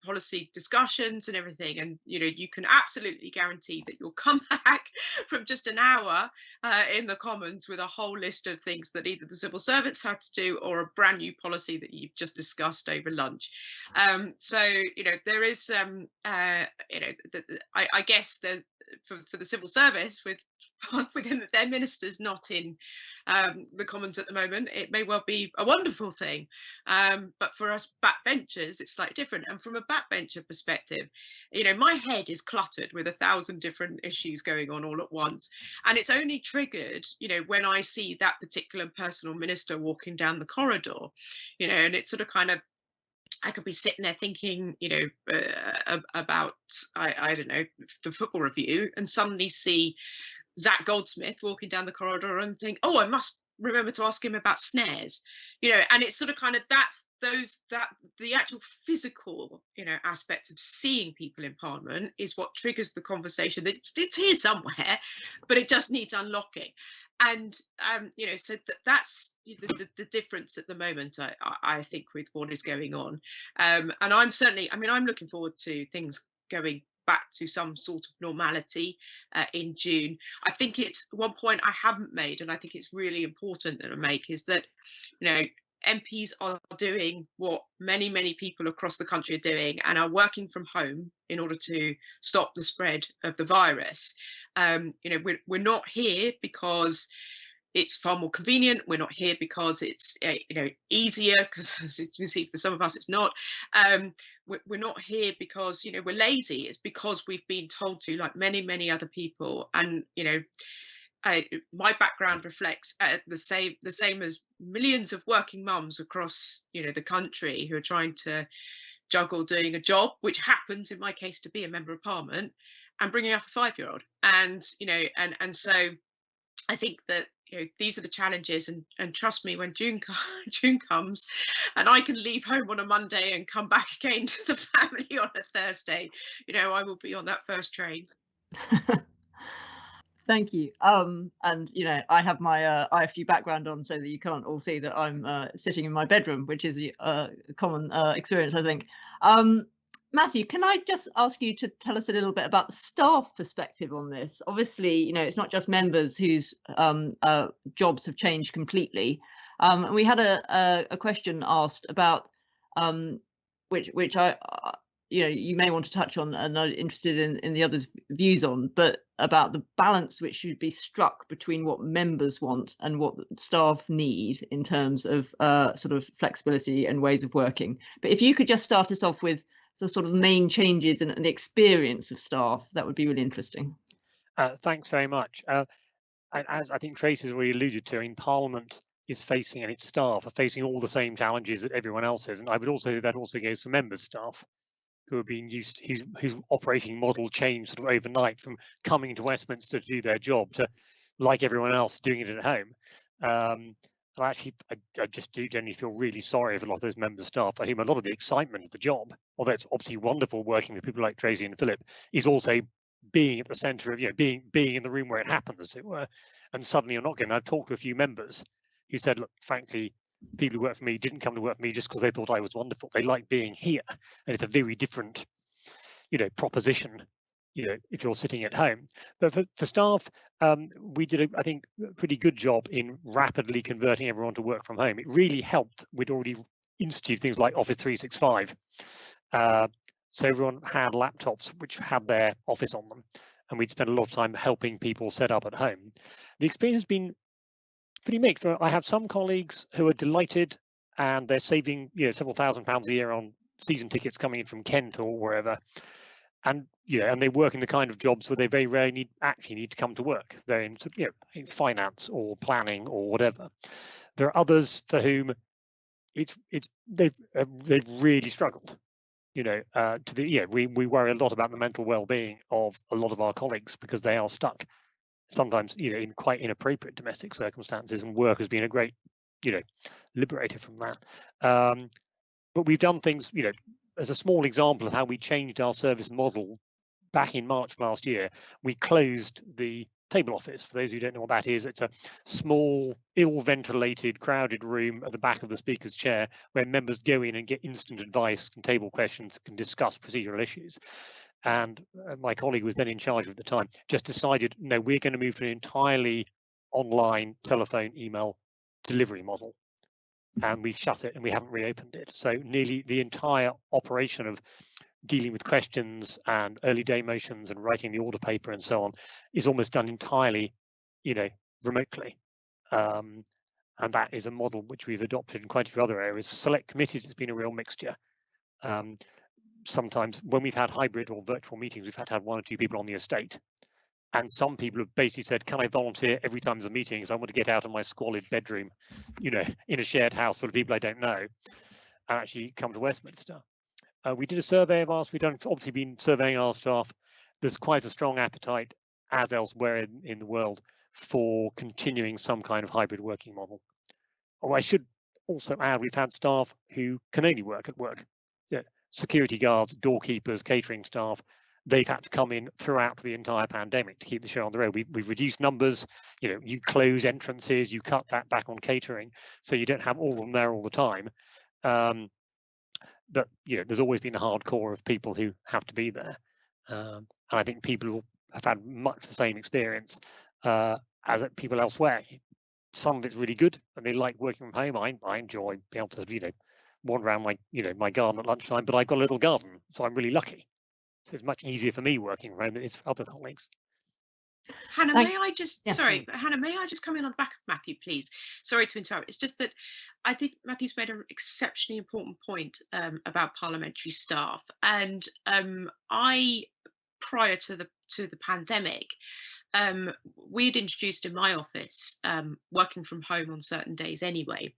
policy discussions and everything. And you can absolutely guarantee that you'll come back from just an hour in the Commons with a whole list of things that either the civil servants had to do or a brand new policy that you've just discussed over lunch. So there is I guess there's for the civil service with their ministers not in the Commons at the moment, it may well be a wonderful thing, but for us backbenchers it's slightly different. And from a backbencher perspective, my head is cluttered with 1,000 different issues going on all at once, and it's only triggered when I see that particular personal minister walking down the corridor, and it's sort of kind of, I could be sitting there thinking, about, I don't know, the football review, and suddenly see Zach Goldsmith walking down the corridor and think, oh, I must remember to ask him about snares, and it's sort of kind of that the actual physical, aspect of seeing people in Parliament is what triggers the conversation. It's here somewhere, but it just needs unlocking. And so that's the difference at the moment, I think, with what is going on. And I'm certainly, I'm looking forward to things going back to some sort of normality in June. I think it's one point I haven't made, and I think it's really important to make, is that MPs are doing what many people across the country are doing, and are working from home in order to stop the spread of the virus. We're not here because it's far more convenient. We're not here because it's easier, because as you can see, for some of us it's not. We're not here because we're lazy. It's because we've been told to, like many other people. And my background reflects the same as millions of working mums across the country who are trying to juggle doing a job, which happens in my case to be a member of Parliament, and bringing up a 5-year-old. And so I think that these are the challenges, and trust me, when June comes and I can leave home on a Monday and come back again to the family on a Thursday, I will be on that first train. Thank you. And I have my IFG background on, so that you can't all see that I'm sitting in my bedroom, which is a common experience, I think. Matthew, can I just ask you to tell us a little bit about the staff perspective on this? Obviously, it's not just members whose jobs have changed completely. And we had a question asked about which I you may want to touch on, and I'm interested in the others' views on, but about the balance which should be struck between what members want and what staff need in terms of sort of flexibility and ways of working. But if you could just start us off with the sort of main changes and the experience of staff, that would be really interesting. Thanks very much. As I think Tracy has already alluded to, Parliament is facing, and its staff are facing, all the same challenges that everyone else is. And I would also say that also goes for members' staff, who are being used, whose operating model changed sort of overnight from coming to Westminster to do their job to, like everyone else, doing it at home. And actually, I just do generally feel really sorry for a lot of those members' staff, for whom a lot of the excitement of the job, although it's obviously wonderful working with people like Tracy and Philip, is also being at the centre of, being in the room where it happens, as it were. And suddenly you're not getting. I've talked to a few members who said, look, frankly, people who work for me didn't come to work for me just because they thought I was wonderful. They like being here, and it's a very different, proposition, if you're sitting at home. But for staff, we did, I think, a pretty good job in rapidly converting everyone to work from home. It really helped. We'd already instituted things like Office 365. So everyone had laptops which had their Office on them, and we'd spent a lot of time helping people set up at home. The experience has been pretty mixed. I have some colleagues who are delighted, and they're saving several £1,000s a year on season tickets coming in from Kent or wherever, and and they work in the kind of jobs where they very rarely need to come to work. They're in in finance or planning or whatever. There are others for whom they've really struggled. We worry a lot about the mental well-being of a lot of our colleagues, because they are stuck sometimes in quite inappropriate domestic circumstances, and work has been a great liberated from that. But we've done things, as a small example of how we changed our service model back in March last year. We closed the table office. For those who don't know what that is, it's a small, ill-ventilated, crowded room at the back of the speaker's chair where members go in and get instant advice, can table questions, can discuss procedural issues. And my colleague who was then in charge at the time just decided, no, we're going to move to an entirely online telephone email delivery model. And we've shut it and we haven't reopened it. So nearly the entire operation of dealing with questions and early day motions and writing the order paper and so on is almost done entirely, remotely. And that is a model which we've adopted in quite a few other areas. For select committees, it's been a real mixture. Sometimes when we've had hybrid or virtual meetings, we've had to have 1 or 2 people on the estate. And some people have basically said, can I volunteer every time there's a meeting because I want to get out of my squalid bedroom, in a shared house full of people I don't know, and actually come to Westminster. We did a survey of ours. We've obviously been surveying our staff. There's quite a strong appetite, as elsewhere in the world, for continuing some kind of hybrid working model. I should also add, we've had staff who can only work at work. Security guards, doorkeepers, catering staff, they've had to come in throughout the entire pandemic to keep the show on the road. We've reduced numbers, you close entrances, you cut that back on catering, so you don't have all of them there all the time. But there's always been a hardcore of people who have to be there. And I think people have had much the same experience as people elsewhere. Some of it's really good and they like working from home. I enjoy being able to wander around my garden at lunchtime, but I've got a little garden, so I'm really lucky. So it's much easier for me working from home than it is for other colleagues. Hannah, may I just Hannah, may I just come in on the back of Matthew, please? Sorry to interrupt. It's just that I think Matthew's made an exceptionally important point about parliamentary staff, and I, prior to the pandemic, we'd introduced in my office working from home on certain days anyway.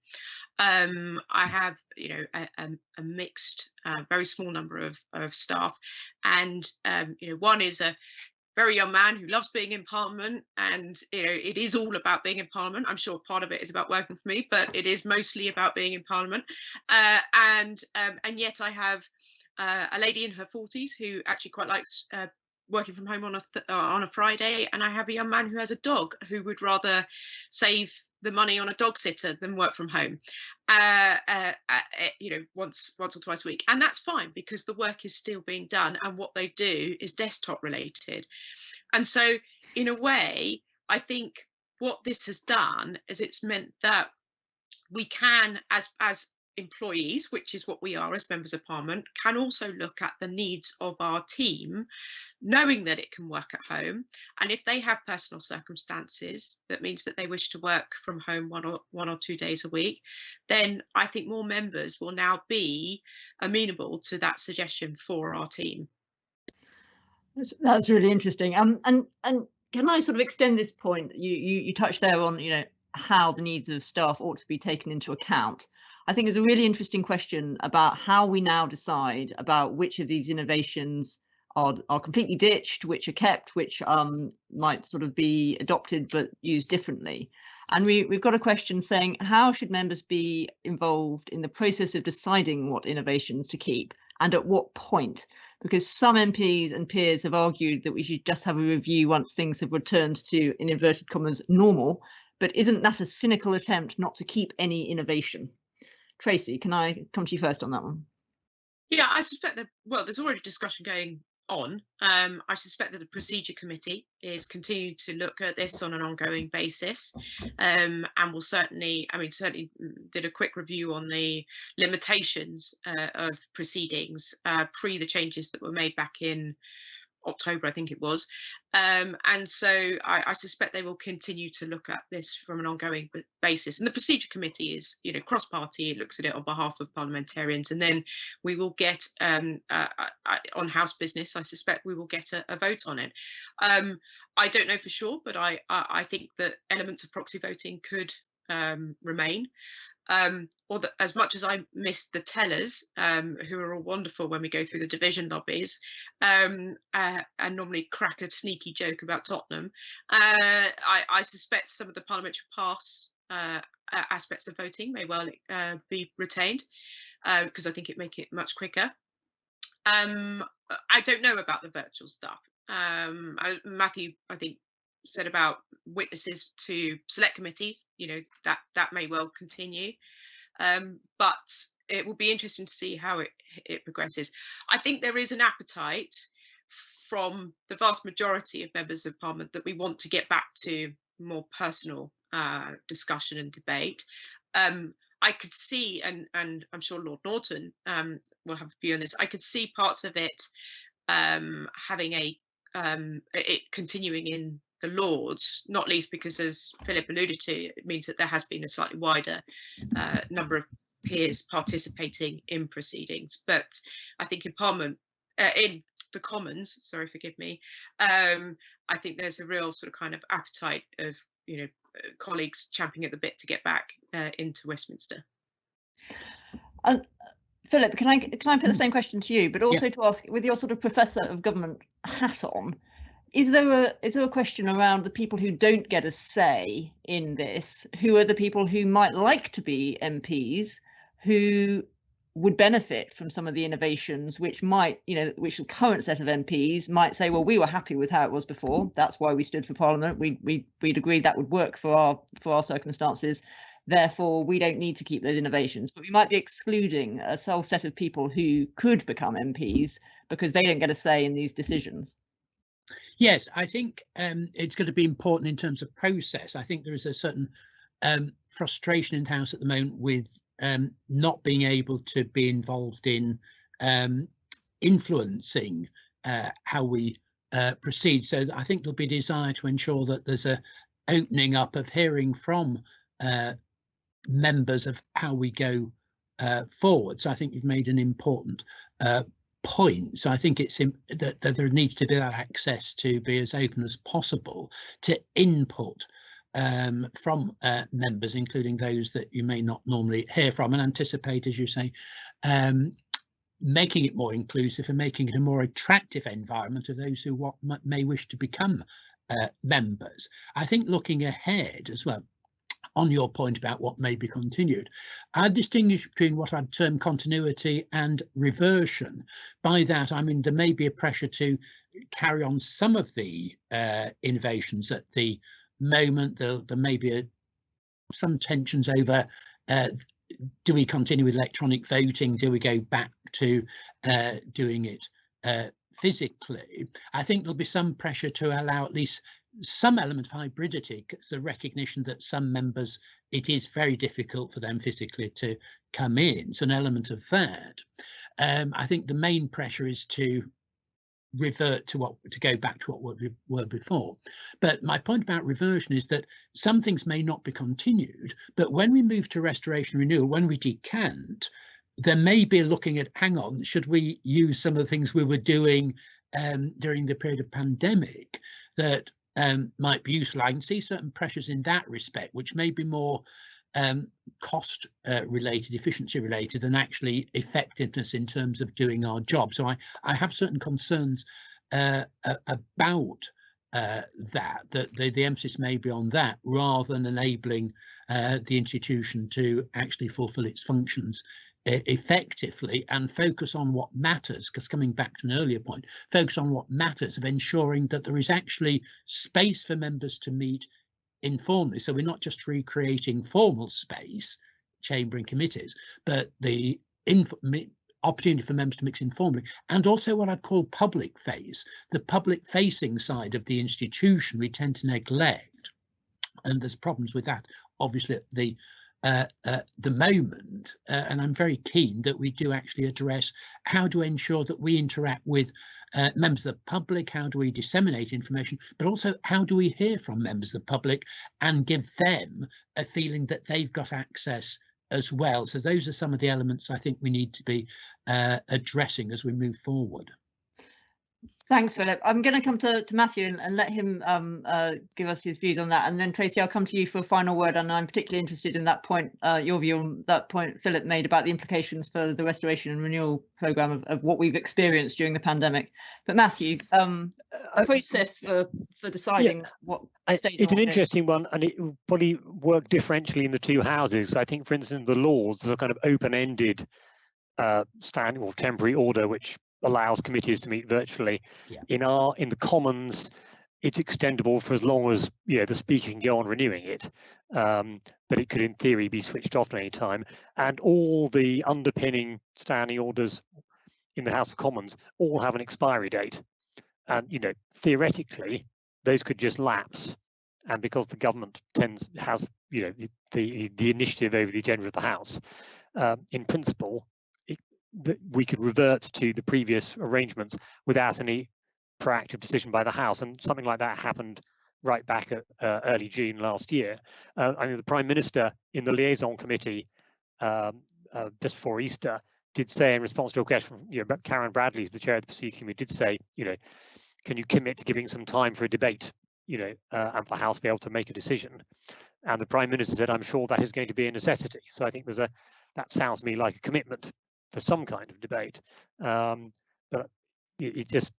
I have a mixed, very small number of staff, and one is a very young man who loves being in Parliament, and it is all about being in Parliament. I'm sure part of it is about working for me, but it is mostly about being in Parliament. And yet I have a lady in her 40s who actually quite likes working from home on a Friday, and I have a young man who has a dog who would rather save the money on a dog sitter than work from home once or twice a week, and that's fine because the work is still being done and what they do is desktop related. And so in a way, I think what this has done is it's meant that we can, as employees, which is what we are as members of Parliament, can also look at the needs of our team, knowing that it can work at home. And if they have personal circumstances that means that they wish to work from home one or 2 days a week, then I think more members will now be amenable to that suggestion for our team. That's really interesting. And can I sort of extend this point? You touched there on how the needs of staff ought to be taken into account. I think it's a really interesting question about how we now decide about which of these innovations are completely ditched, which are kept, which might sort of be adopted but used differently. And we've got a question saying, how should members be involved in the process of deciding what innovations to keep and at what point? Because some MPs and peers have argued that we should just have a review once things have returned to, in inverted commas, normal. But isn't that a cynical attempt not to keep any innovation? Tracy, can I come to you first on that one? Yeah, I suspect that, well, there's already discussion going on. I suspect that the procedure committee is continuing to look at this on an ongoing basis, and will certainly did a quick review on the limitations of proceedings pre the changes that were made back in October, I think it was. And so I suspect they will continue to look at this from an ongoing basis. And the procedure committee is, cross-party. It looks at it on behalf of parliamentarians. And then we will get, on House business, I suspect we will get a vote on it. I don't know for sure, but I think that elements of proxy voting could remain. Or that, as much as I miss the tellers, who are all wonderful when we go through the division lobbies, and normally crack a sneaky joke about Tottenham, I suspect some of the parliamentary pass aspects of voting may well be retained, because I think it make it much quicker. I don't know about the virtual stuff. Matthew, I think, said about witnesses to select committees. You know, that may well continue, but it will be interesting to see how it progresses. I think there is an appetite from the vast majority of members of Parliament that we want to get back to more personal discussion and debate. I could see, and I'm sure Lord Norton will have a view on this, I could see parts of it having it continuing in the Lords, not least because, as Philip alluded to, it means that there has been a slightly wider number of peers participating in proceedings. But I think in Parliament, in the Commons, sorry, forgive me, I think there's a real sort of kind of appetite of, you know, colleagues champing at the bit to get back into Westminster. Philip, can I put the same question to you, but also to ask, with your sort of Professor of Government hat on, is there a question around the people who don't get a say in this? Who are the people who might like to be MPs, who would benefit from some of the innovations, which might, you know, which the current set of MPs might say, well, we were happy with how it was before. That's why we stood for Parliament. We'd agreed that would work for our circumstances. Therefore, we don't need to keep those innovations. But we might be excluding a whole set of people who could become MPs because they don't get a say in these decisions. Yes, I think it's going to be important in terms of process. I think there is a certain frustration in the House at the moment with not being able to be involved in influencing how we proceed. So I think there'll be a desire to ensure that there's a opening up of hearing from members of how we go forward. So I think you've made an important point. So I think it's that there needs to be that access to be as open as possible to input from members, including those that you may not normally hear from, and anticipate, as you say, making it more inclusive and making it a more attractive environment of those who may wish to become members. I think looking ahead as well, on your point about what may be continued, I distinguish between what I'd term continuity and reversion. By that, I mean, there may be a pressure to carry on some of the innovations at the moment. There may be some tensions over do we continue with electronic voting? Do we go back to doing it physically? I think there'll be some pressure to allow at least some element of hybridity, because the recognition that some members, it is very difficult for them physically to come in. So an element of that. I think the main pressure is to revert to go back to what we were before. But my point about reversion is that some things may not be continued, but when we move to restoration renewal, when we decant, there may be looking at, hang on, should we use some of the things we were doing during the period of pandemic that might be useful? I can see certain pressures in that respect, which may be more cost related, efficiency related, than actually effectiveness in terms of doing our job. So I have certain concerns about that the emphasis may be on that rather than enabling the institution to actually fulfill its functions effectively and focus on what matters, because coming back to an earlier point, focus on what matters of ensuring that there is actually space for members to meet informally. So we're not just recreating formal space, chamber and committees, but the opportunity for members to mix informally, and also what I'd call public face, the public facing side of the institution we tend to neglect. And there's problems with that, obviously, at the moment, and I'm very keen that we do actually address how to ensure that we interact with members of the public, how do we disseminate information, but also how do we hear from members of the public and give them a feeling that they've got access as well. So those are some of the elements I think we need to be addressing as we move forward. Thanks, Philip. I'm going to come to Matthew and let him give us his views on that. And then, Tracy, I'll come to you for a final word. And I'm particularly interested in that point, your view on that point Philip made about the implications for the restoration and renewal programme of what we've experienced during the pandemic. But Matthew, process for deciding what stays it's and an what interesting one, and it will probably work differentially in the two houses. I think, for instance, the laws, there's a kind of open-ended standing or temporary order which allows committees to meet virtually. In the Commons, it's extendable for as long as the Speaker can go on renewing it, but it could in theory be switched off at any time. And all the underpinning standing orders in the House of Commons all have an expiry date, and theoretically those could just lapse. And because the government has the initiative over the agenda of the House, in principle we could revert to the previous arrangements without any proactive decision by the House, and something like that happened right back at early June last year. I mean, the Prime Minister in the liaison committee just before Easter did say, in response to a question from Karen Bradley, who's the chair of the Procedure Committee, did say, can you commit to giving some time for a debate, and for the House to be able to make a decision? And the Prime Minister said, I'm sure that is going to be a necessity. So I think that sounds to me like a commitment for some kind of debate. But it just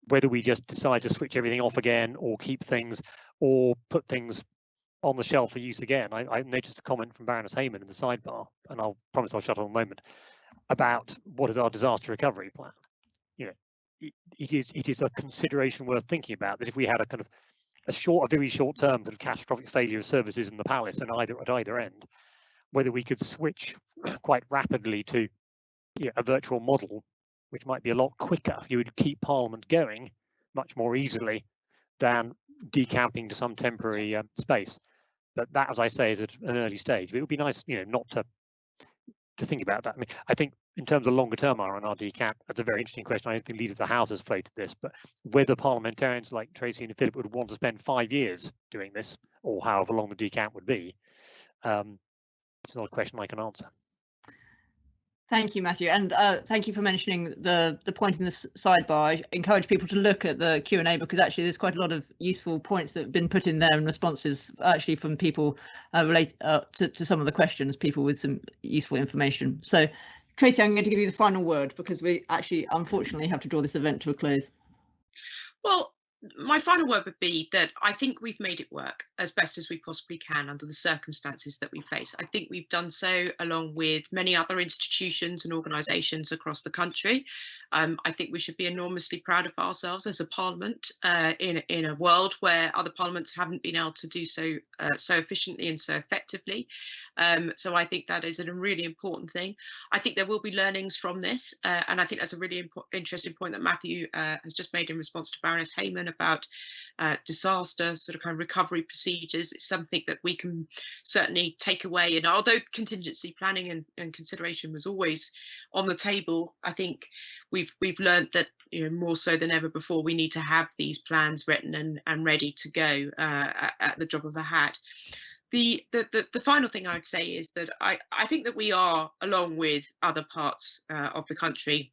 whether we just decide to switch everything off again, or keep things, or put things on the shelf for use again. I noticed a comment from Baroness Hamlyn in the sidebar, and I'll promise I'll shut up in a moment, about what is our disaster recovery plan. It is a consideration worth thinking about, that if we had a kind of a very short term kind of catastrophic failure of services in the palace and at either end, whether we could switch quite rapidly to a virtual model, which might be a lot quicker. You would keep Parliament going much more easily than decamping to some temporary space. But that, as I say, is at an early stage. It would be nice, not to think about that. I mean, I think in terms of longer term R&R decamp, that's a very interesting question. I don't think Leader of the House has floated this, but whether parliamentarians like Tracy and Philip would want to spend 5 years doing this, or however long the decamp would be, it's not a question I can answer. Thank you, Matthew, and thank you for mentioning the point in the sidebar. I encourage people to look at the Q&A, because actually there's quite a lot of useful points that have been put in there, and responses actually from people related to some of the questions, people with some useful information. So, Tracy, I'm going to give you the final word, because we actually unfortunately have to draw this event to a close. Well, my final word would be that I think we've made it work as best as we possibly can under the circumstances that we face. I think we've done so along with many other institutions and organisations across the country. I think we should be enormously proud of ourselves as a parliament in a world where other parliaments haven't been able to do so so efficiently and so effectively. So I think that is a really important thing. I think there will be learnings from this, and I think that's a really interesting point that Matthew has just made in response to Baroness Hamlyn about disaster sort of kind of recovery procedures. It's something that we can certainly take away, and although contingency planning and consideration was always on the table, I think we've learned that more so than ever before, we need to have these plans written and ready to go at the drop of a hat. The final thing I would say is that I think that we are, along with other parts of the country,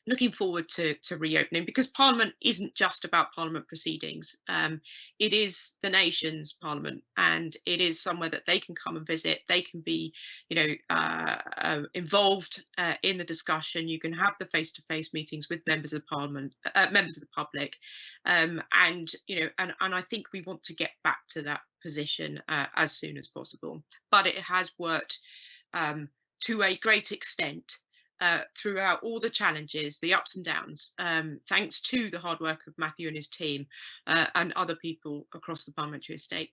looking forward to reopening, because Parliament isn't just about Parliament proceedings. It is the nation's Parliament, and it is somewhere that they can come and visit. They can be, involved in the discussion. You can have the face-to-face meetings with members of Parliament, members of the public, and I think we want to get back to that position as soon as possible. But it has worked to a great extent throughout all the challenges, the ups and downs, thanks to the hard work of Matthew and his team and other people across the parliamentary estate.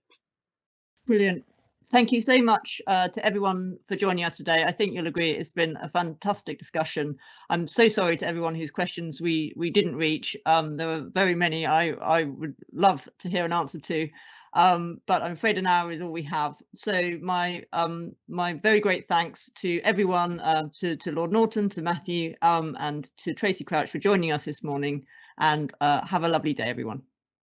Brilliant. Thank you so much to everyone for joining us today. I think you'll agree it's been a fantastic discussion. I'm so sorry to everyone whose questions we didn't reach. There were very many I would love to hear an answer to. But I'm afraid an hour is all we have. So my very great thanks to everyone, to Lord Norton, to Matthew, and to Tracy Crouch for joining us this morning. And have a lovely day, everyone.